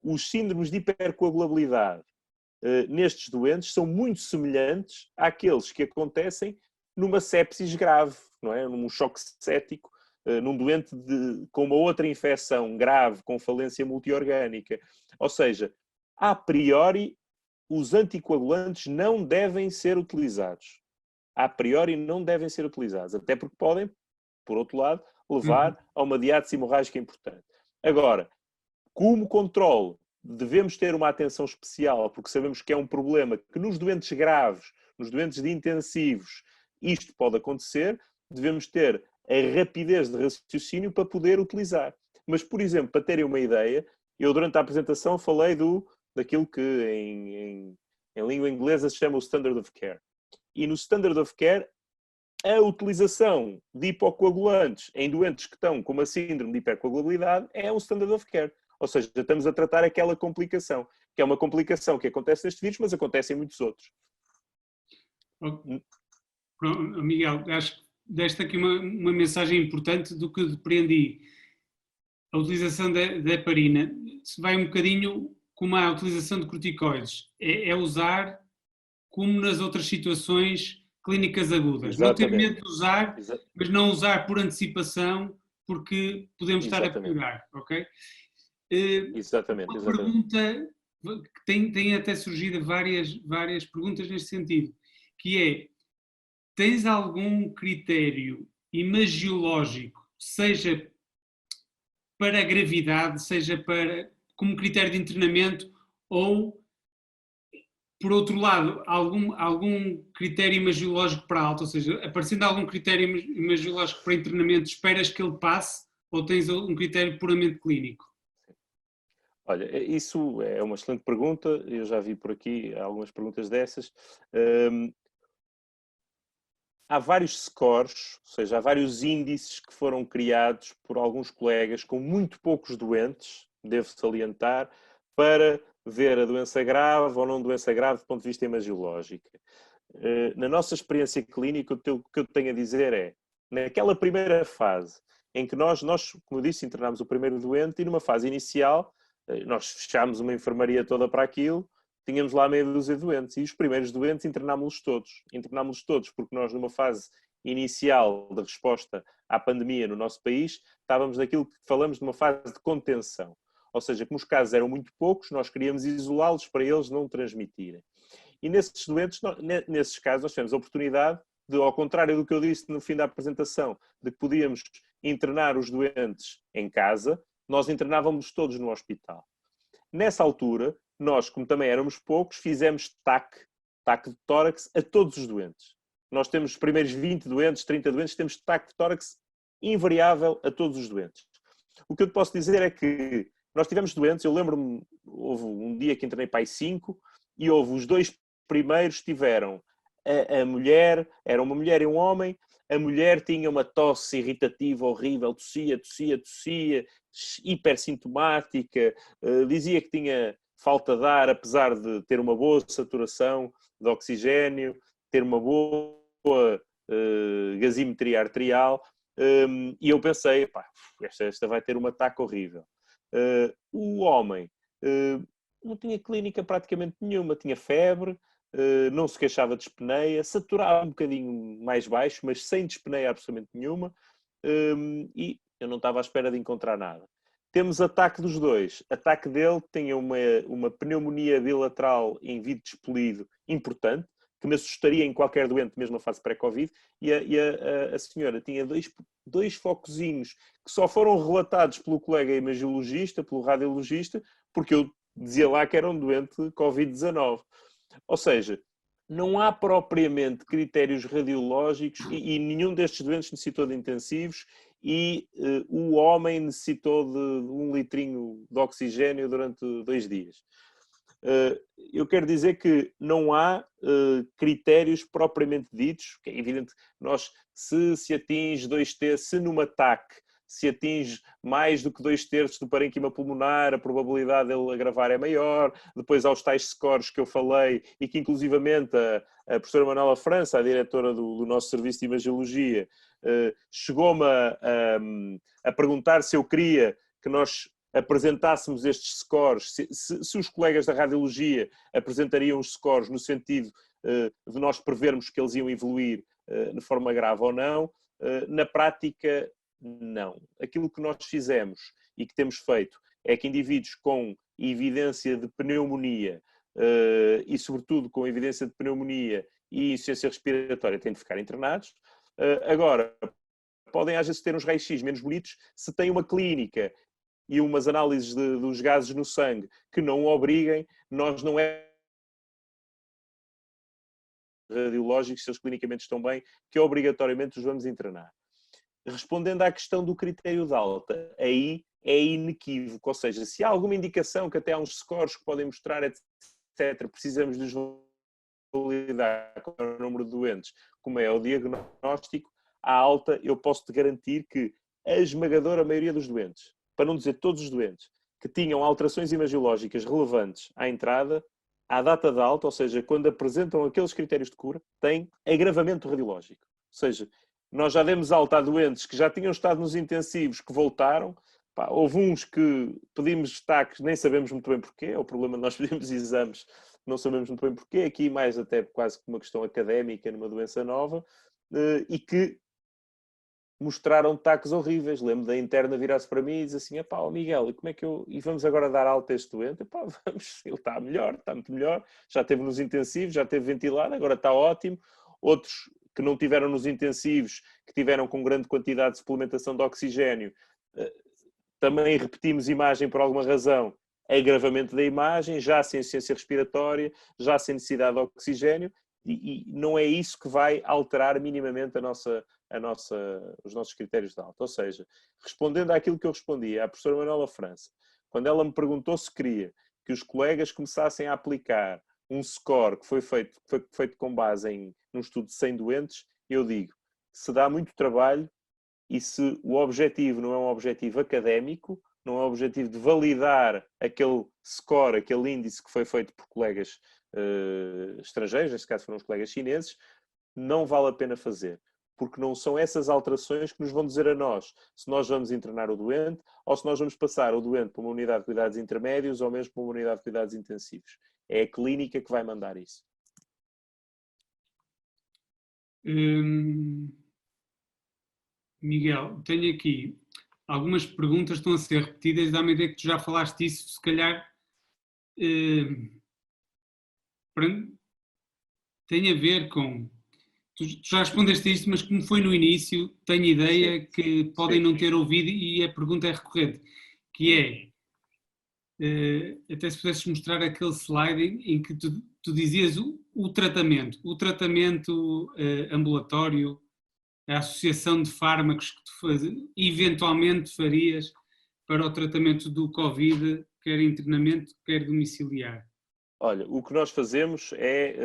os síndromes de hipercoagulabilidade nestes doentes são muito semelhantes àqueles que acontecem numa sepsis grave, não é? Num choque séptico, num doente com uma outra infecção grave, com falência multiorgânica. Ou seja, a priori, os anticoagulantes não devem ser utilizados. A priori não devem ser utilizados, até porque podem, por outro lado, levar a uma diátese hemorrágica importante. Agora, como controle, devemos ter uma atenção especial, porque sabemos que é um problema que nos doentes graves, nos doentes de intensivos, isto pode acontecer, devemos ter a rapidez de raciocínio para poder utilizar. Mas, por exemplo, para terem uma ideia, eu durante a apresentação falei daquilo que em língua inglesa se chama o Standard of Care. E no Standard of Care, a utilização de hipocoagulantes em doentes que estão com uma síndrome de hipercoagulabilidade é um Standard of Care. Ou seja, estamos a tratar aquela complicação, que é uma complicação que acontece neste vírus, mas acontece em muitos outros. Pronto, Miguel, acho que deste aqui uma mensagem importante do que depreendi. A utilização da heparina se vai um bocadinho como a utilização de corticoides. É usar como nas outras situações clínicas agudas. Exatamente. Não ter medo de usar, mas não usar por antecipação, porque podemos estar a piorar, ok? Exatamente. Uma pergunta que tem até surgido várias perguntas neste sentido, que é: tens algum critério imagiológico, seja para a gravidade, seja como critério de internamento, ou por outro lado, algum critério imagiológico para alta, ou seja, aparecendo algum critério imagiológico para internamento, esperas que ele passe ou tens um critério puramente clínico? Olha, isso é uma excelente pergunta. Eu já vi por aqui algumas perguntas dessas. Há vários scores, ou seja, há vários índices que foram criados por alguns colegas com muito poucos doentes, devo salientar, para ver a doença grave ou não doença grave do ponto de vista imagiológico. Na nossa experiência clínica, o que eu tenho a dizer é, naquela primeira fase, em que nós, como eu disse, internámos o primeiro doente e numa fase inicial, nós fechámos uma enfermaria toda para aquilo, tínhamos lá meia dúzia de doentes e os primeiros doentes internámos-los todos. Internámos-los todos porque nós, numa fase inicial de resposta à pandemia no nosso país, estávamos naquilo que falamos de uma fase de contenção. Ou seja, como os casos eram muito poucos, nós queríamos isolá-los para eles não transmitirem. E nesses doentes, nesses casos, nós tivemos a oportunidade de, ao contrário do que eu disse no fim da apresentação, de que podíamos internar os doentes em casa, nós internávamos todos no hospital. Nessa altura, nós, como também éramos poucos, fizemos TAC de tórax a todos os doentes. Nós temos os primeiros 20 doentes, 30 doentes, temos TAC de tórax invariável a todos os doentes. O que eu te posso dizer é que nós tivemos doentes, eu lembro-me, houve um dia que internei para aí 5, e houve os 2 primeiros tiveram a mulher, era uma mulher e um homem, a mulher tinha uma tosse irritativa horrível, tossia, hipersintomática, dizia que tinha falta de ar, apesar de ter uma boa saturação de oxigênio, ter uma boa gasometria arterial, e eu pensei, pá, esta vai ter um ataque horrível. O homem não tinha clínica praticamente nenhuma, tinha febre, não se queixava de dispneia, saturava um bocadinho mais baixo, mas sem dispneia absolutamente nenhuma, e eu não estava à espera de encontrar nada. Temos ataque dos dois. Ataque dele tinha uma pneumonia bilateral em vidro expelido importante, que me assustaria em qualquer doente, mesmo na fase pré-Covid, e a senhora tinha dois focozinhos que só foram relatados pelo colega imagiologista, pelo radiologista, porque eu dizia lá que era um doente Covid-19. Ou seja, não há propriamente critérios radiológicos e nenhum destes doentes necessitou de intensivos e o homem necessitou de 1 litrinho de oxigênio durante 2 dias. Eu quero dizer que não há critérios propriamente ditos, que é evidente, nós, se atinge 2/3, se num ataque se atinge mais do que 2/3 do parênquima pulmonar, a probabilidade dele agravar é maior. Depois há os tais scores que eu falei e que inclusivamente a professora Manuela França, a diretora do nosso serviço de imagiologia, chegou-me a perguntar se eu queria que nós apresentássemos estes scores, se os colegas da radiologia apresentariam os scores no sentido de nós prevermos que eles iam evoluir de forma grave ou não. Na prática, não. Aquilo que nós fizemos e que temos feito é que indivíduos com evidência de pneumonia e, sobretudo, com evidência de pneumonia e insuficiência respiratória têm de ficar internados. Agora, podem às vezes ter uns raios-x menos bonitos se têm uma clínica e umas análises dos gases no sangue que não o obriguem, nós não é radiológicos, se eles clinicamente estão bem, que obrigatoriamente os vamos internar. Respondendo à questão do critério de alta, aí é inequívoco, ou seja, se há alguma indicação que até há uns scores que podem mostrar, etc., precisamos de validar com o número de doentes, como é o diagnóstico, à alta eu posso-te garantir que a esmagadora maioria dos doentes, para não dizer todos os doentes, que tinham alterações imagiológicas relevantes à entrada, à data da alta, ou seja, quando apresentam aqueles critérios de cura, têm agravamento radiológico. Ou seja, nós já demos alta a doentes que já tinham estado nos intensivos, que voltaram. Pá, houve uns que pedimos destaques, nem sabemos muito bem porquê. É o problema de nós pedimos exames, não sabemos muito bem porquê. Aqui mais até quase que uma questão académica numa doença nova. E que mostraram destaques horríveis. Lembro da interna virar-se para mim e dizer assim, pá, Miguel, e como é que e vamos agora dar alta a este doente? Pá, vamos, ele está melhor, está muito melhor. Já esteve nos intensivos, já esteve ventilado, agora está ótimo. Outros que não tiveram nos intensivos, que tiveram com grande quantidade de suplementação de oxigênio, também repetimos imagem por alguma razão agravamento da imagem, já sem insuficiência respiratória, já sem necessidade de oxigênio, e não é isso que vai alterar minimamente os nossos critérios de alta. Ou seja, respondendo àquilo que eu respondi à professora Manuela França, quando ela me perguntou se queria que os colegas começassem a aplicar um score que foi feito com base num estudo de 100 doentes, eu digo, se dá muito trabalho e se o objetivo não é um objetivo académico, não é um objetivo de validar aquele score, aquele índice que foi feito por colegas estrangeiros, neste caso foram os colegas chineses, não vale a pena fazer. Porque não são essas alterações que nos vão dizer a nós se nós vamos internar o doente ou se nós vamos passar o doente para uma unidade de cuidados intermédios ou mesmo para uma unidade de cuidados intensivos. É a clínica que vai mandar isso. Miguel, tenho aqui algumas perguntas que estão a ser repetidas, dá-me a ideia que tu já falaste disso, se calhar tem a ver com... Tu já respondeste a isto, mas como foi no início, tenho ideia que podem não ter ouvido e a pergunta é recorrente, que é, até se pudesses mostrar aquele slide em que tu dizias o tratamento ambulatório, a associação de fármacos que tu eventualmente farias para o tratamento do Covid, quer internamento, quer domiciliar. Olha, o que nós fazemos é,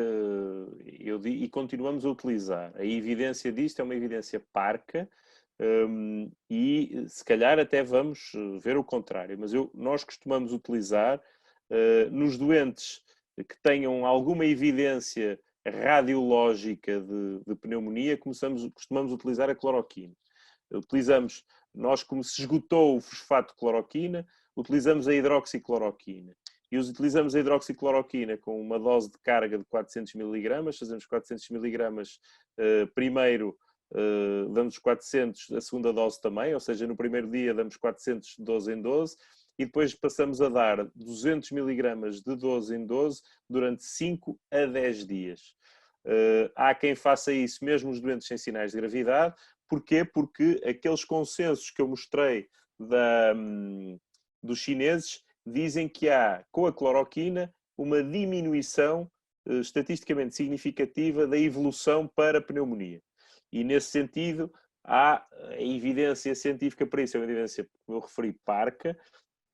e continuamos a utilizar, a evidência disto é uma evidência parca, e se calhar até vamos ver o contrário, mas nós costumamos utilizar nos doentes que tenham alguma evidência radiológica de pneumonia, costumamos utilizar a cloroquina. Nós, como se esgotou o fosfato de cloroquina, utilizamos a hidroxicloroquina. E utilizamos a hidroxicloroquina com uma dose de carga de 400 mg, fazemos 400 mg primeiro, damos 400 a segunda dose também, ou seja, no primeiro dia damos 400 de 12 em 12, e depois passamos a dar 200 mg de 12 em 12 durante 5 a 10 dias. Há quem faça isso mesmo os doentes sem sinais de gravidade. Porquê? Porque aqueles consensos que eu mostrei dos chineses dizem que há, com a cloroquina, uma diminuição estatisticamente significativa da evolução para pneumonia. E, nesse sentido, há a evidência científica para isso, é uma evidência, como eu referi, parca,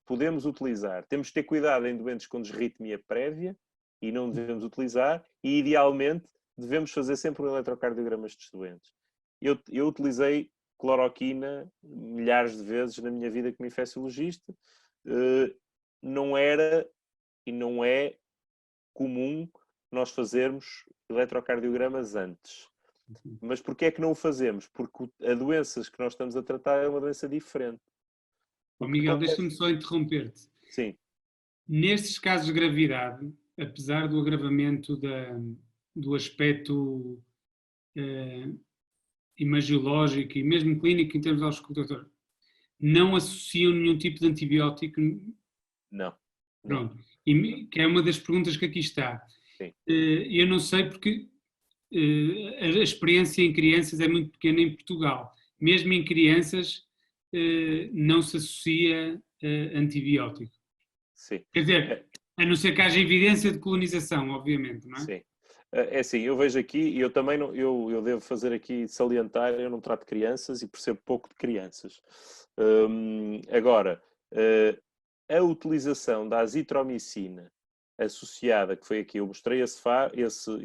podemos utilizar. Temos de ter cuidado em doentes com desritmia prévia e não devemos utilizar, e, idealmente, devemos fazer sempre um eletrocardiograma destes doentes. Eu utilizei cloroquina milhares de vezes na minha vida como infecciologista. Não era e não é comum nós fazermos eletrocardiogramas antes. Mas porquê é que não o fazemos? Porque a doença que nós estamos a tratar é uma doença diferente. Miguel, deixa-me só interromper-te. Sim. Nestes casos de gravidade, apesar do agravamento do aspecto imagiológico e mesmo clínico em termos de auscultador, não associam nenhum tipo de antibiótico? Não. Pronto. E, que é uma das perguntas que aqui está. Sim. Eu não sei porque a experiência em crianças é muito pequena em Portugal. Mesmo em crianças não se associa antibiótico. Sim. Quer dizer, a não ser que haja evidência de colonização, obviamente, não é? Sim. É assim, eu vejo aqui, e eu também não, eu devo fazer aqui salientar, eu não trato crianças e percebo pouco de crianças. Agora, a utilização da azitromicina associada, que foi aqui, eu mostrei esse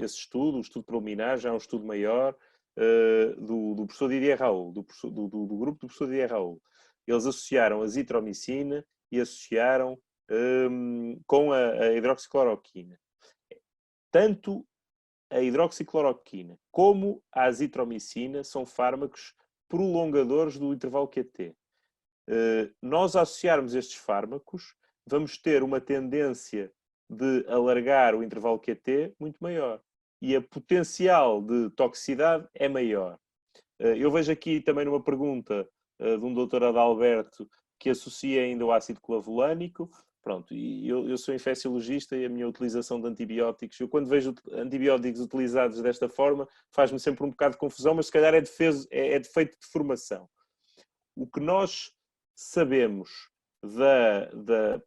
estudo, o estudo preliminar, já é um estudo maior, do professor Didier Raoult, do grupo do professor Didier Raoult. Eles associaram a azitromicina e associaram com a hidroxicloroquina. Tanto a hidroxicloroquina como a azitromicina são fármacos prolongadores do intervalo QT. Nós associarmos estes fármacos, vamos ter uma tendência de alargar o intervalo QT muito maior. E a potencial de toxicidade é maior. Eu vejo aqui também numa pergunta de um doutor Adalberto que associa ainda o ácido clavulânico. Pronto, e eu sou infecciologista e a minha utilização de antibióticos, eu quando vejo antibióticos utilizados desta forma, faz-me sempre um bocado de confusão, mas se calhar é defeito de formação. O que nós sabemos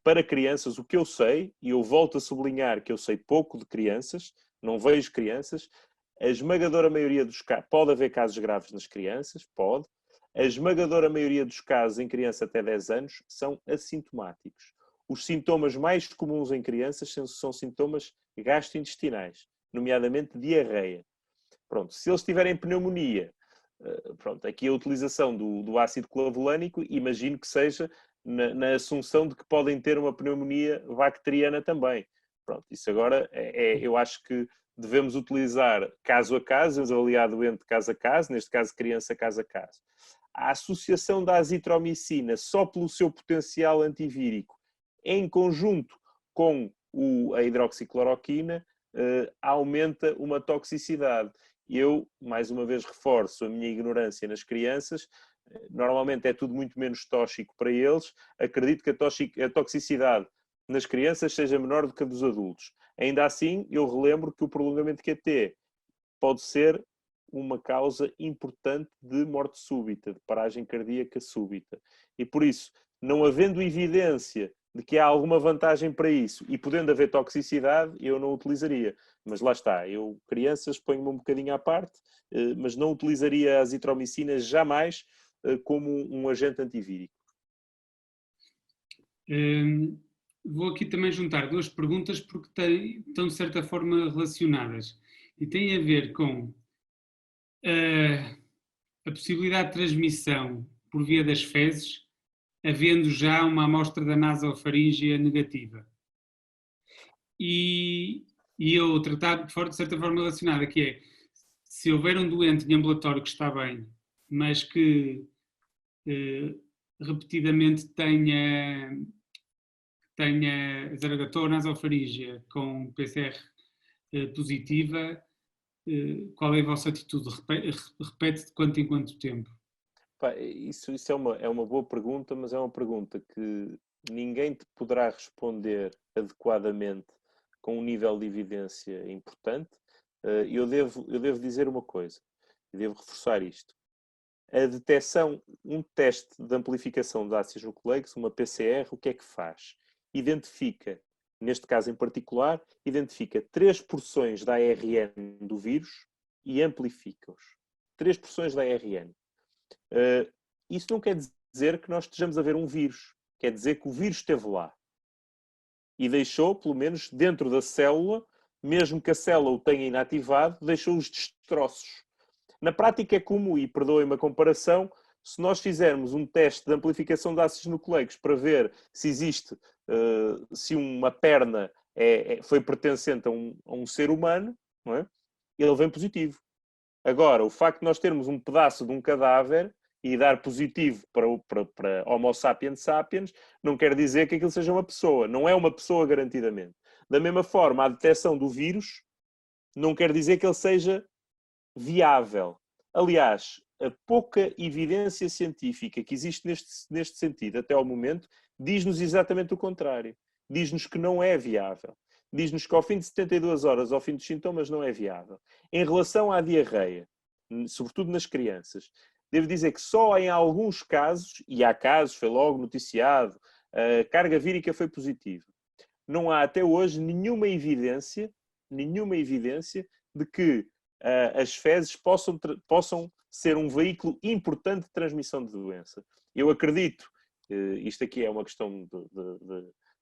para crianças, o que eu sei, e eu volto a sublinhar que eu sei pouco de crianças, não vejo crianças, a esmagadora maioria dos casos, pode haver casos graves nas crianças, pode, a esmagadora maioria dos casos em criança até 10 anos são assintomáticos. Os sintomas mais comuns em crianças são sintomas gastrointestinais, nomeadamente diarreia. Pronto, se eles tiverem pneumonia, pronto, aqui a utilização do ácido clavulânico, imagino que seja na assunção de que podem ter uma pneumonia bacteriana também. Pronto, isso agora eu acho que devemos utilizar caso a caso, devemos avaliar doente caso a caso, neste caso criança caso a caso. A associação da azitromicina só pelo seu potencial antivírico em conjunto com a hidroxicloroquina aumenta uma toxicidade. Eu, mais uma vez, reforço a minha ignorância nas crianças. Normalmente é tudo muito menos tóxico para eles. Acredito que a toxicidade nas crianças seja menor do que a dos adultos. Ainda assim, eu relembro que o prolongamento QT pode ser uma causa importante de morte súbita, de paragem cardíaca súbita. E por isso, não havendo evidência de que há alguma vantagem para isso e podendo haver toxicidade, eu não utilizaria. Mas lá está, eu, crianças, ponho-me um bocadinho à parte, mas não utilizaria a azitromicina jamais como um agente antivírico. Vou aqui também juntar duas perguntas porque estão de certa forma relacionadas e têm a ver com a possibilidade de transmissão por via das fezes, havendo já uma amostra da nasofaríngea negativa. E a outra está de certa forma relacionada, que é, se houver um doente em ambulatório que está bem, mas que repetidamente tenha zaragatou nasofaríngea com PCR positiva, qual é a vossa atitude? Repete de quanto em quanto tempo? Isso é uma boa pergunta, mas é uma pergunta que ninguém te poderá responder adequadamente com um nível de evidência importante. Eu devo dizer uma coisa, eu devo reforçar isto. A detecção, um teste de amplificação de ácidos nucleicos, uma PCR, o que é que faz? Identifica, neste caso em particular, identifica 3 porções da ARN do vírus e amplifica-os. 3 porções da ARN. Isso não quer dizer que nós estejamos a ver um vírus. Quer dizer que o vírus esteve lá. E deixou, pelo menos dentro da célula, mesmo que a célula o tenha inativado, deixou os destroços. Na prática é como, e perdoem-me a comparação, se nós fizermos um teste de amplificação de ácidos nucleicos para ver se existe, se uma perna foi pertencente a um ser humano, não é? Ele vem positivo. Agora, o facto de nós termos um pedaço de um cadáver e dar positivo para Homo sapiens sapiens, não quer dizer que aquilo seja uma pessoa. Não é uma pessoa garantidamente. Da mesma forma, a detecção do vírus não quer dizer que ele seja viável. Aliás, a pouca evidência científica que existe neste sentido até ao momento diz-nos exatamente o contrário. Diz-nos que não é viável. Diz-nos que ao fim de 72 horas, ao fim dos sintomas, não é viável. Em relação à diarreia, sobretudo nas crianças, devo dizer que só em alguns casos, e há casos, foi logo noticiado, a carga vírica foi positiva. Não há até hoje nenhuma evidência de que as fezes possam ser um veículo importante de transmissão de doença. Eu acredito, isto aqui é uma questão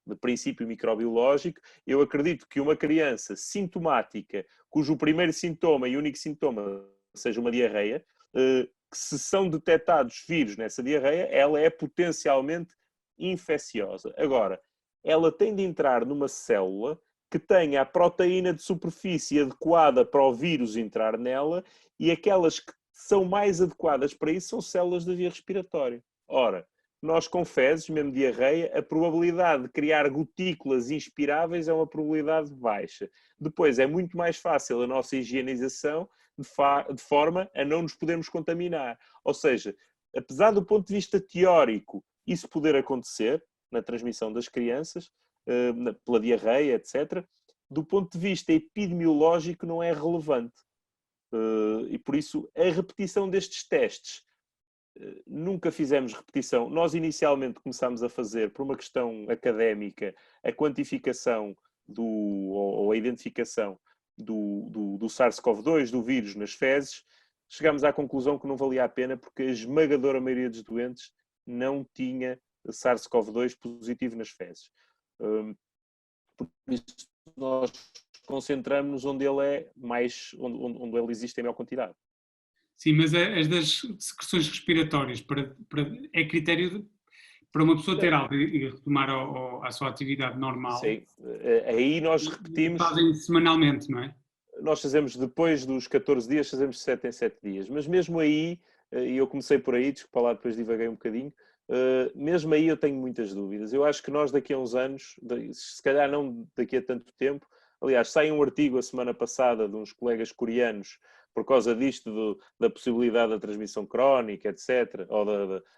de princípio microbiológico, eu acredito que uma criança sintomática, cujo primeiro sintoma e único sintoma seja uma diarreia, que se são detectados vírus nessa diarreia, ela é potencialmente infecciosa. Agora, ela tem de entrar numa célula que tenha a proteína de superfície adequada para o vírus entrar nela, e aquelas que são mais adequadas para isso são células da via respiratória. Ora, nós com fezes, mesmo diarreia, a probabilidade de criar gotículas inspiráveis é uma probabilidade baixa. Depois, é muito mais fácil a nossa higienização de forma a não nos podermos contaminar. Ou seja, apesar do ponto de vista teórico isso poder acontecer na transmissão das crianças, pela diarreia, etc., do ponto de vista epidemiológico não é relevante. E por isso a repetição destes testes nunca fizemos repetição. Nós inicialmente começámos a fazer, por uma questão académica, a quantificação ou a identificação do SARS-CoV-2, do vírus nas fezes. Chegámos à conclusão que não valia a pena porque a esmagadora maioria dos doentes não tinha SARS-CoV-2 positivo nas fezes. Por isso nós concentramos onde ele é mais, onde ele existe em maior quantidade. Sim, mas as das secreções respiratórias é critério para uma pessoa ter alta e retomar a sua atividade normal. Sim, aí nós repetimos. Fazem semanalmente, não é? Nós fazemos depois dos 14 dias, fazemos 7 em 7 dias. Mas mesmo aí, e eu comecei por aí, desculpa lá, depois divaguei um bocadinho, mesmo aí eu tenho muitas dúvidas. Eu acho que nós daqui a uns anos, se calhar não daqui a tanto tempo, aliás, sai um artigo a semana passada de uns colegas coreanos por causa disto, da possibilidade da transmissão crónica, etc., ou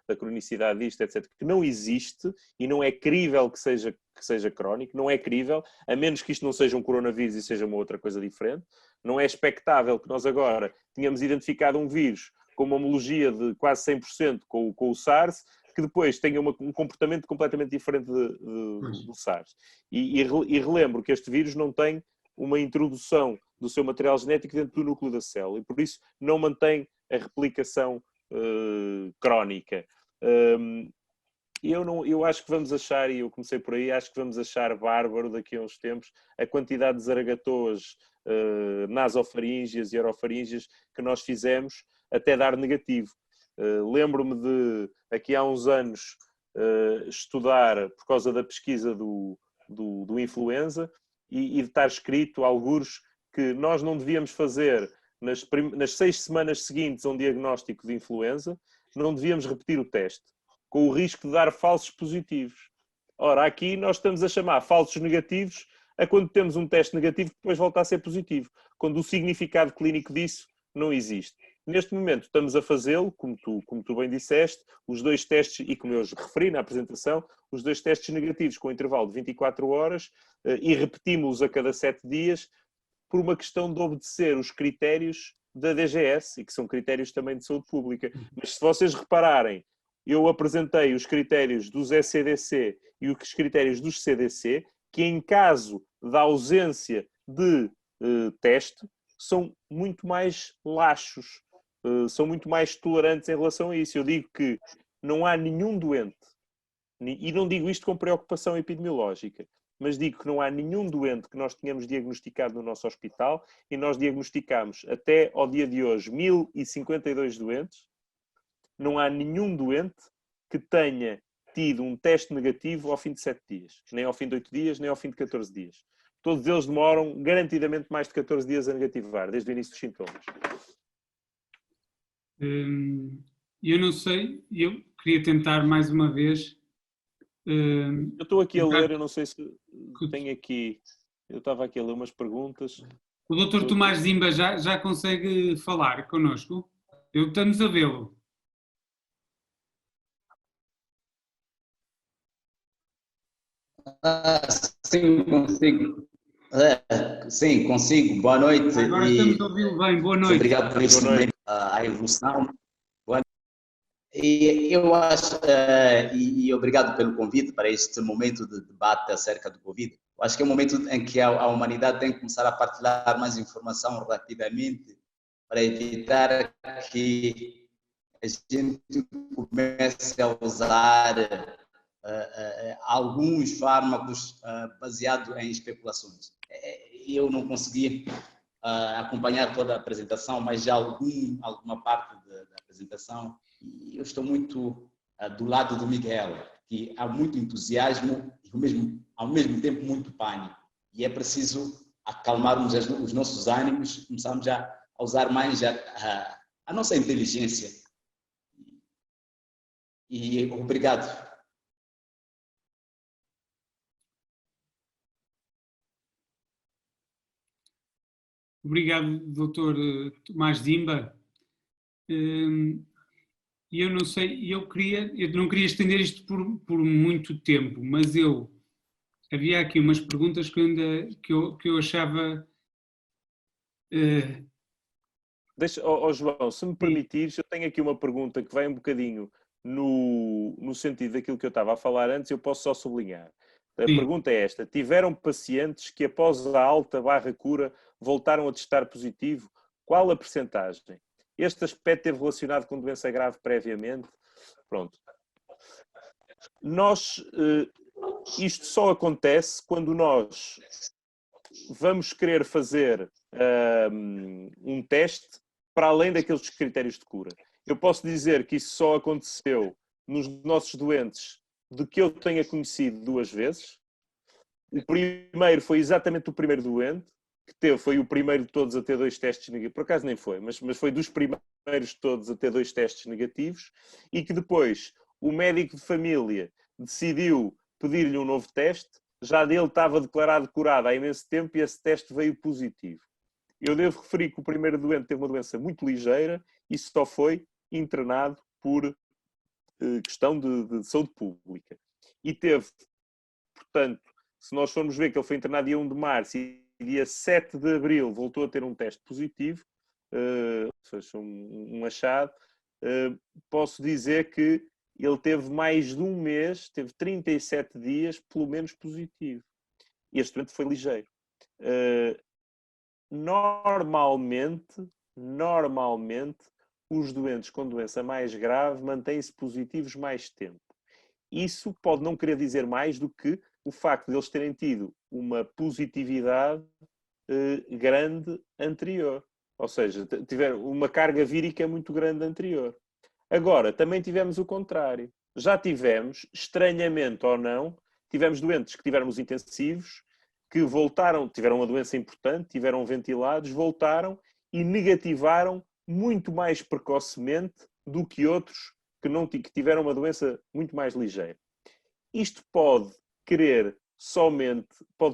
da cronicidade disto, etc., que não existe e não é crível que seja crónico, não é crível, a menos que isto não seja um coronavírus e seja uma outra coisa diferente. Não é expectável que nós agora tenhamos identificado um vírus com uma homologia de quase 100% com o SARS, que depois tenha um comportamento completamente diferente do SARS. E relembro que este vírus não tem uma introdução do seu material genético dentro do núcleo da célula e por isso não mantém a replicação crónica. Eu acho que vamos achar, e eu comecei por aí, acho que vamos achar bárbaro daqui a uns tempos a quantidade de zaragatoas nasofaríngeas e orofaríngeas que nós fizemos até dar negativo. Lembro-me de, aqui há uns anos, estudar, por causa da pesquisa do influenza, e de estar escrito, algures, que nós não devíamos fazer nas 6 semanas seguintes a um diagnóstico de influenza, não devíamos repetir o teste, com o risco de dar falsos positivos. Ora, aqui nós estamos a chamar falsos negativos a quando temos um teste negativo que depois volta a ser positivo, quando o significado clínico disso não existe. Neste momento estamos a fazê-lo, como tu bem disseste, os 2 testes, e como eu referi na apresentação, os 2 testes negativos com intervalo de 24 horas e repetimos-los a cada 7 dias por uma questão de obedecer os critérios da DGS, e que são critérios também de saúde pública. Mas se vocês repararem, eu apresentei os critérios dos ECDC e os critérios dos CDC, que em caso da ausência de teste, são muito mais laxos, são muito mais tolerantes em relação a isso. Eu digo que não há nenhum doente, e não digo isto com preocupação epidemiológica, mas digo que não há nenhum doente que nós tenhamos diagnosticado no nosso hospital, e nós diagnosticamos até ao dia de hoje 1052 doentes, não há nenhum doente que tenha tido um teste negativo ao fim de 7 dias, nem ao fim de 8 dias, nem ao fim de 14 dias. Todos eles demoram garantidamente mais de 14 dias a negativar, desde o início dos sintomas. Eu não sei, eu queria tentar mais uma vez. Eu estou aqui a ler, eu não sei se tenho aqui, eu estava aqui a ler umas perguntas. O Dr. Tomás Zimba já consegue falar connosco? Estamos a vê-lo. Sim, consigo. Sim, consigo. Boa noite. Agora estamos a ouvi-lo bem. Boa noite. Obrigado por este momento, a evolução. E eu acho, e obrigado pelo convite para este momento de debate acerca do Covid. Eu acho que é um momento em que a humanidade tem que começar a partilhar mais informação rapidamente para evitar que a gente comece a usar alguns fármacos baseados em especulações. Eu não consegui acompanhar toda a apresentação, mas já alguma parte da apresentação, e eu estou muito do lado do Miguel, que há muito entusiasmo e ao mesmo tempo muito pânico. E é preciso acalmarmos os nossos ânimos, começarmos a usar mais a nossa inteligência. E obrigado. Obrigado, Dr. Tomás Zimba. Eu não sei, eu não queria estender isto por muito tempo, mas havia aqui umas perguntas que eu achava João, se me permitires, eu tenho aqui uma pergunta que vai um bocadinho no sentido daquilo que eu estava a falar antes, eu posso só sublinhar. A Sim. pergunta é esta: tiveram pacientes que após a alta/cura voltaram a testar positivo? Qual a percentagem? Este aspecto esteve relacionado com doença grave previamente? Pronto. Isto só acontece quando nós vamos querer fazer um teste para além daqueles critérios de cura. Eu posso dizer que isso só aconteceu nos nossos doentes de que eu tenha conhecido 2 vezes. O primeiro foi exatamente o primeiro doente que teve, foi o primeiro de todos a ter 2 testes negativos. Por acaso nem foi, mas foi dos primeiros de todos a ter 2 testes negativos, e que depois o médico de família decidiu pedir-lhe um novo teste. Já dele estava declarado curado há imenso tempo e esse teste veio positivo. Eu devo referir que o primeiro doente teve uma doença muito ligeira e só foi internado por questão de saúde pública. E teve, portanto, se nós formos ver que ele foi internado dia 1 de março e dia 7 de abril voltou a ter um teste positivo, ou seja, um achado, posso dizer que ele teve mais de um mês, teve 37 dias, pelo menos positivo. Este doente foi ligeiro. Normalmente, os doentes com doença mais grave mantêm-se positivos mais tempo. Isso pode não querer dizer mais do que o facto de eles terem tido uma positividade grande anterior. Ou seja, tiveram uma carga vírica muito grande anterior. Agora, também tivemos o contrário. Já tivemos, estranhamente ou não, tivemos doentes que tiveram os intensivos, que voltaram, tiveram uma doença importante, tiveram ventilados, voltaram e negativaram muito mais precocemente do que outros que tiveram uma doença muito mais ligeira. Isto pode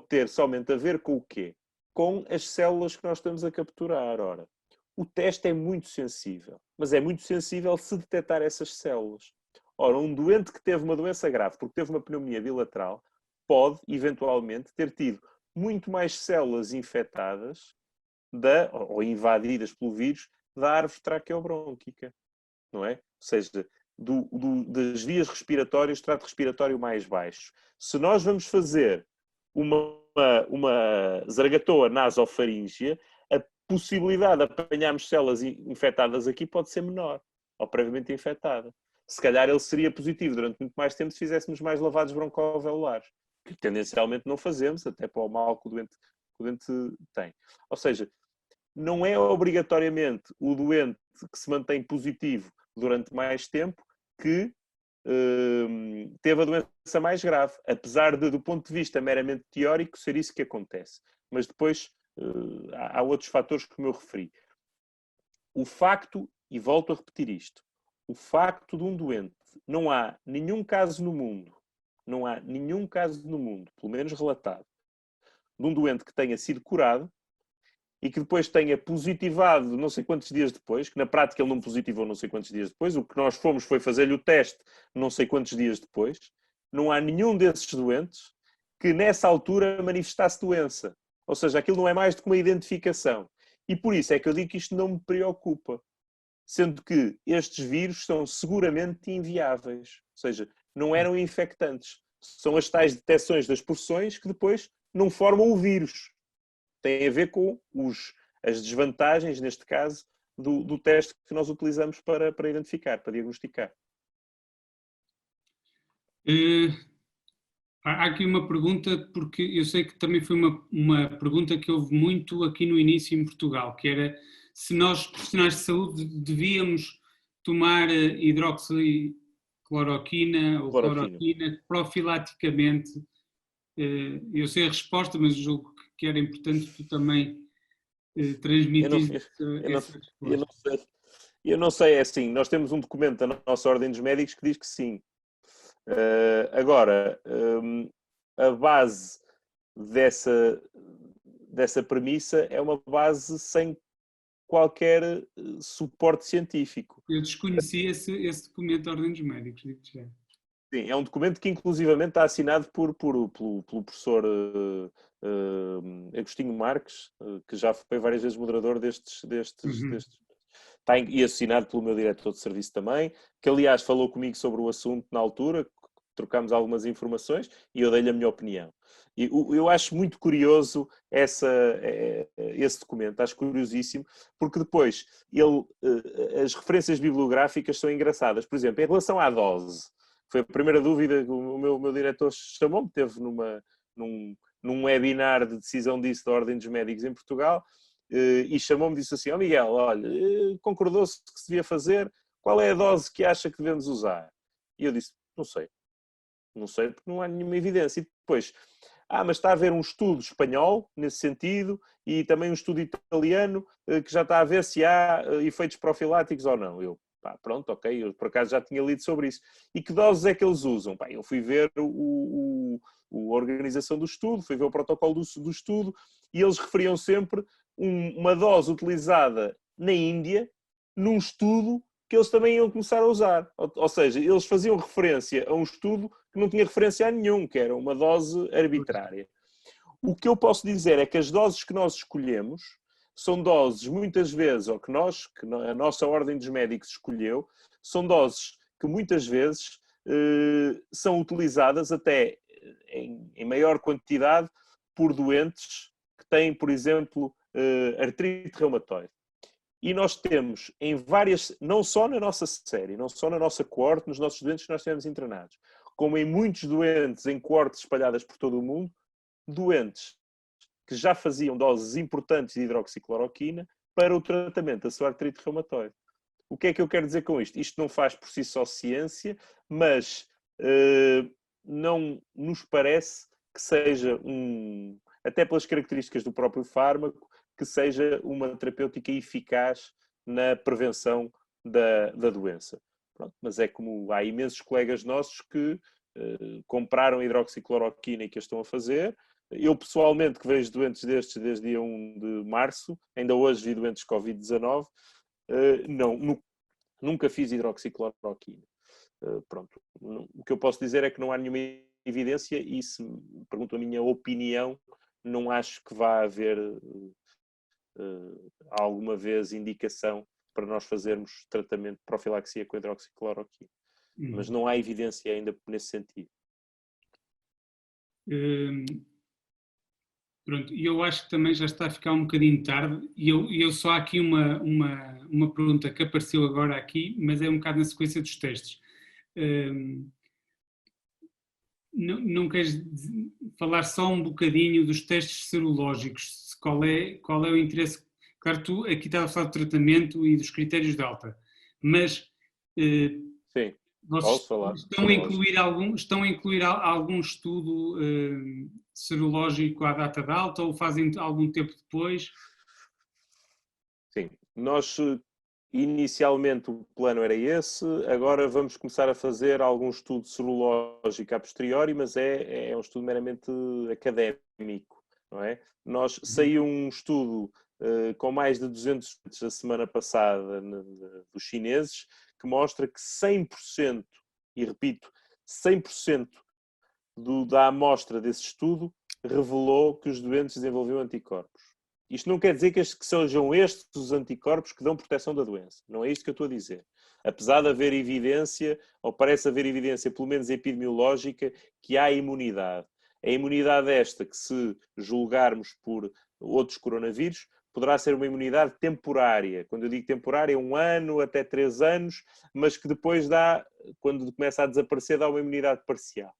ter somente a ver com o quê? Com as células que nós estamos a capturar. Ora, o teste é muito sensível, mas é muito sensível se detectar essas células. Ora, um doente que teve uma doença grave porque teve uma pneumonia bilateral pode, eventualmente, ter tido muito mais células infectadas ou invadidas pelo vírus da árvore traqueobrônquica, não é? Ou seja, das vias respiratórias, trato respiratório mais baixo. Se nós vamos fazer uma zargatoa nasofaríngea, a possibilidade de apanharmos células infectadas aqui pode ser menor, ou previamente infectada. Se calhar ele seria positivo durante muito mais tempo se fizéssemos mais lavados broncoalveolares, que tendencialmente não fazemos, até para o mal que o doente tem. Ou seja, não é obrigatoriamente o doente que se mantém positivo durante mais tempo que teve a doença mais grave, apesar de, do ponto de vista meramente teórico, ser isso que acontece. Mas depois há outros fatores que eu referi. O facto, e volto a repetir isto, o facto de um doente, não há nenhum caso no mundo, pelo menos relatado, de um doente que tenha sido curado e que depois tenha positivado não sei quantos dias depois, que na prática ele não positivou não sei quantos dias depois, o que nós fomos foi fazer-lhe o teste não sei quantos dias depois. Não há nenhum desses doentes que nessa altura manifestasse doença. Ou seja, aquilo não é mais do que uma identificação. E por isso é que eu digo que isto não me preocupa. Sendo que estes vírus são seguramente inviáveis. Ou seja, não eram infectantes. São as tais detecções das porções que depois não formam o vírus. Tem a ver com as desvantagens, neste caso, do teste que nós utilizamos para identificar, para diagnosticar. Há aqui uma pergunta, porque eu sei que também foi uma pergunta que houve muito aqui no início em Portugal, que era se nós, profissionais de saúde, devíamos tomar hidroxicloroquina ou cloroquina profilaticamente. Eu sei a resposta, mas julgo que era importante tu também transmitir essa resposta. Eu não sei, é assim, nós temos um documento da nossa Ordem dos Médicos que diz que sim. Agora, a base dessa premissa é uma base sem qualquer suporte científico. Eu desconhecia esse documento da Ordem dos Médicos, digo-te já. Sim, é um documento que inclusivamente está assinado pelo professor Agostinho Marques, que já foi várias vezes moderador destes e assinado pelo meu diretor de serviço também, que aliás falou comigo sobre o assunto na altura, trocámos algumas informações e eu dei-lhe a minha opinião. E eu acho muito curioso esse documento, acho curiosíssimo, porque depois as referências bibliográficas são engraçadas. Por exemplo, em relação à dose, foi a primeira dúvida que o meu diretor chamou-me, teve num webinar de decisão disso da Ordem dos Médicos em Portugal, e chamou-me e disse assim: Miguel, olha, concordou-se que se devia fazer, qual é a dose que acha que devemos usar? E eu disse: não sei, porque não há nenhuma evidência. E depois, mas está a haver um estudo espanhol nesse sentido e também um estudo italiano que já está a ver se há efeitos profiláticos ou não. Eu, pronto, ok, eu por acaso já tinha lido sobre isso. E que doses é que eles usam? Eu fui ver a organização do estudo, fui ver o protocolo do estudo e eles referiam sempre uma dose utilizada na Índia num estudo que eles também iam começar a usar. Ou seja, eles faziam referência a um estudo que não tinha referência a nenhum, que era uma dose arbitrária. O que eu posso dizer é que as doses que nós escolhemos são doses, muitas vezes, ou que a nossa Ordem dos Médicos escolheu, são doses que muitas vezes são utilizadas até em maior quantidade por doentes que têm, por exemplo, artrite reumatoide. E nós temos em várias, não só na nossa série, não só na nossa coorte, nos nossos doentes que nós tivemos internados, como em muitos doentes em coortes espalhadas por todo o mundo, doentes que já faziam doses importantes de hidroxicloroquina para o tratamento da sua artrite reumatoide. O que é que eu quero dizer com isto? Isto não faz por si só ciência, mas não nos parece que seja até pelas características do próprio fármaco, que seja uma terapêutica eficaz na prevenção da doença. Pronto, mas é como há imensos colegas nossos que compraram hidroxicloroquina e que a estão a fazer. Eu, pessoalmente, que vejo doentes destes desde dia 1 de março, ainda hoje vi doentes Covid-19, nunca fiz hidroxicloroquina. Pronto. O que eu posso dizer é que não há nenhuma evidência e, se me pergunto a minha opinião, não acho que vá haver alguma vez indicação para nós fazermos tratamento de profilaxia com hidroxicloroquina. Mas não há evidência ainda nesse sentido. Pronto, e eu acho que também já está a ficar um bocadinho tarde e eu só há aqui uma pergunta que apareceu agora aqui, mas é um bocado na sequência dos testes. Não queres falar só um bocadinho dos testes serológicos? Qual é o interesse? Claro, tu aqui estás a falar do tratamento e dos critérios de alta, mas sim, vocês estão a incluir algum estudo serológico à data de alta ou fazem algum tempo depois? Sim, nós inicialmente o plano era esse, agora vamos começar a fazer algum estudo serológico a posteriori, mas é um estudo meramente académico, não é? Saiu um estudo com mais de 200 a semana passada dos chineses, que mostra que 100%, e repito, 100% da amostra desse estudo revelou que os doentes desenvolviam anticorpos. Isto não quer dizer que sejam estes os anticorpos que dão proteção da doença. Não é isto que eu estou a dizer. Apesar de haver evidência, ou parece haver evidência, pelo menos epidemiológica, que há imunidade. A imunidade esta, que se julgarmos por outros coronavírus, poderá ser uma imunidade temporária. Quando eu digo temporária, 1 ano até 3 anos, mas que depois quando começa a desaparecer, dá uma imunidade parcial.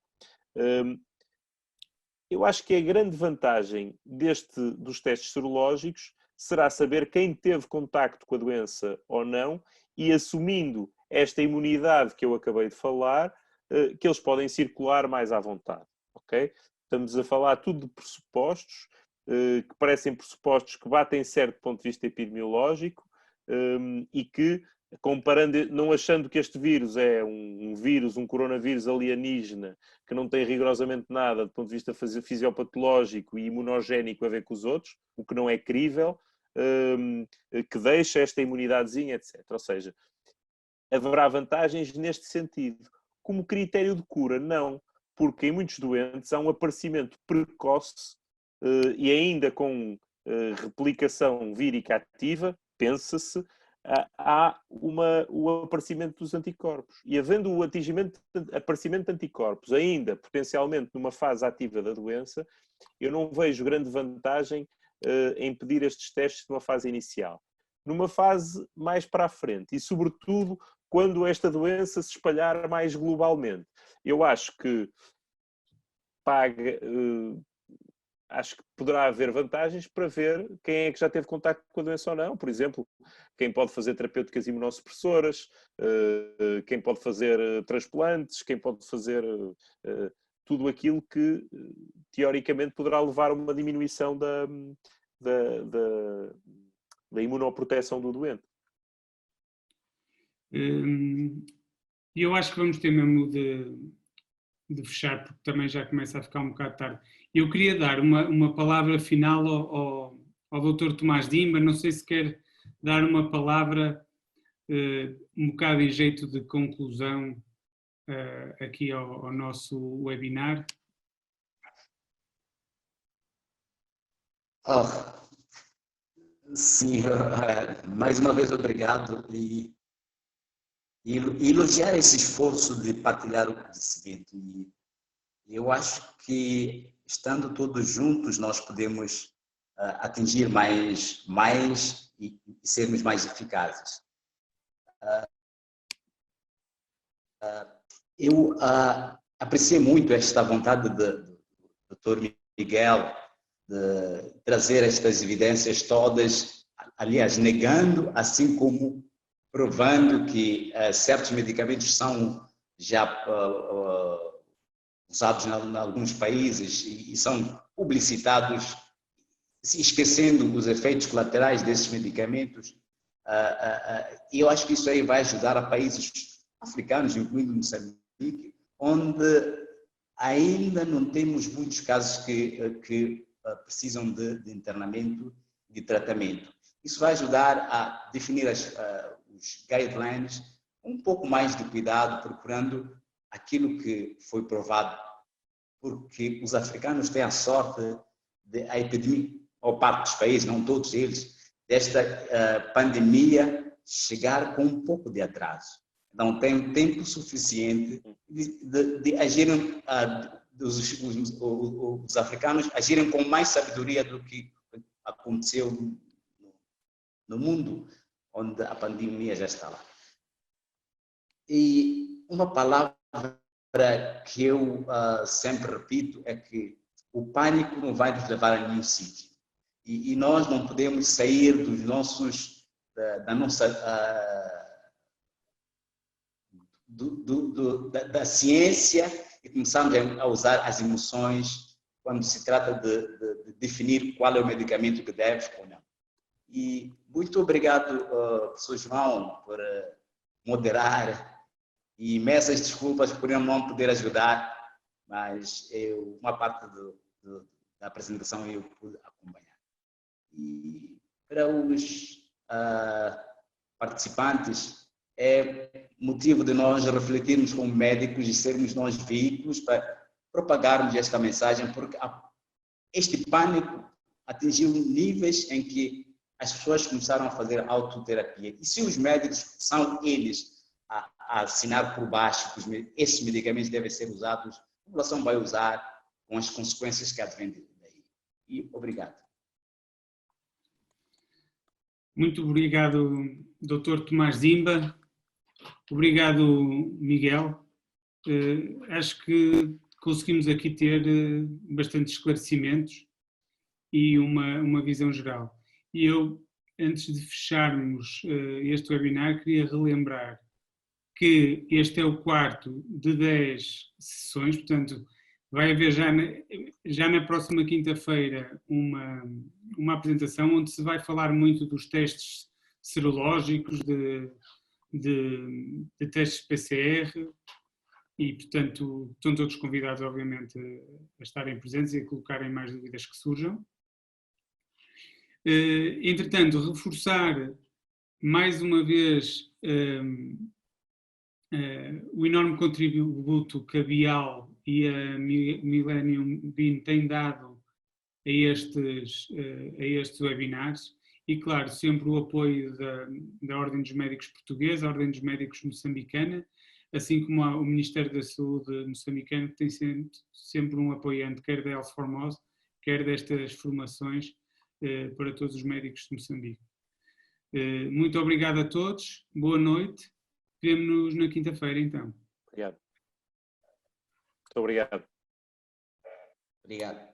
Eu acho que a grande vantagem dos testes serológicos será saber quem teve contacto com a doença ou não e, assumindo esta imunidade que eu acabei de falar, que eles podem circular mais à vontade. Okay? Estamos a falar tudo de pressupostos, que parecem pressupostos que batem certo do ponto de vista epidemiológico e que, comparando, não achando que este vírus é um coronavírus alienígena que não tem rigorosamente nada do ponto de vista fisiopatológico e imunogénico a ver com os outros, o que não é crível, que deixa esta imunidadezinha, etc. Ou seja, haverá vantagens neste sentido. Como critério de cura, não, porque em muitos doentes há um aparecimento precoce e ainda com replicação vírica ativa, pensa-se, há o aparecimento dos anticorpos. E havendo o aparecimento de anticorpos ainda, potencialmente, numa fase ativa da doença, eu não vejo grande vantagem em pedir estes testes numa fase inicial. Numa fase mais para a frente, e sobretudo quando esta doença se espalhar mais globalmente. Eu acho que acho que poderá haver vantagens para ver quem é que já teve contacto com a doença ou não. Por exemplo, quem pode fazer terapêuticas imunossupressoras, quem pode fazer transplantes, quem pode fazer tudo aquilo que, teoricamente, poderá levar a uma diminuição da imunoproteção do doente. Eu acho que vamos ter mesmo de fechar, porque também já começa a ficar um bocado tarde. Eu queria dar uma palavra final ao Dr. Tomás Dimba. Não sei se quer dar uma palavra um bocado em jeito de conclusão aqui ao nosso webinar. Sim, mais uma vez obrigado e elogiar esse esforço de partilhar o conhecimento. E eu acho que, estando todos juntos, nós podemos atingir mais e sermos mais eficazes. Eu apreciei muito esta vontade do Dr. Miguel de trazer estas evidências todas, aliás, negando, assim como provando que certos medicamentos são já usados em alguns países e são publicitados, esquecendo os efeitos colaterais desses medicamentos. E eu acho que isso aí vai ajudar a países africanos, incluindo Moçambique, onde ainda não temos muitos casos que precisam de internamento e de tratamento. Isso vai ajudar a definir os guidelines com um pouco mais de cuidado, procurando aquilo que foi provado, porque os africanos têm a sorte de a epidemia, ou parte dos países, não todos eles, desta pandemia chegar com um pouco de atraso. Não tem tempo suficiente de agirem, os africanos agirem com mais sabedoria do que aconteceu no mundo, onde a pandemia já está lá. E uma palavra que eu sempre repito é que o pânico não vai nos levar a nenhum sítio. E nós não podemos sair dos nossos, da ciência e começarmos a usar as emoções quando se trata de definir qual é o medicamento que deve ou não. E muito obrigado, professor João, por moderar, e imensas desculpas por eu não poder ajudar, mas uma parte da apresentação eu pude acompanhar. E para os participantes, é motivo de nós refletirmos como médicos e sermos nós veículos para propagarmos esta mensagem, porque este pânico atingiu níveis em que as pessoas começaram a fazer autoterapia. E se os médicos são eles a assinar por baixo que esses medicamentos devem ser usados, a população vai usar com as consequências que advêm daí. E obrigado. Muito obrigado, Dr. Tomás Dimba. Obrigado, Miguel. Acho que conseguimos aqui ter bastantes esclarecimentos e uma visão geral. E eu, antes de fecharmos este webinar, queria relembrar que este é o quarto de 10 sessões, portanto, vai haver já na próxima quinta-feira uma apresentação onde se vai falar muito dos testes serológicos, de testes PCR, e, portanto, estão todos convidados, obviamente, a estarem presentes e a colocarem mais dúvidas que surjam. Entretanto, reforçar mais uma vez o enorme contributo que a Bial e a Millennium Bean têm dado a estes webinars, e, claro, sempre o apoio da Ordem dos Médicos Portuguesa, a Ordem dos Médicos Moçambicana, assim como o Ministério da Saúde moçambicano, que tem sempre um apoiante, quer da Health Formose, quer destas formações para todos os médicos de Moçambique. Muito obrigado a todos, boa noite, vemo-nos na quinta-feira então. Obrigado. Muito obrigado. Obrigado.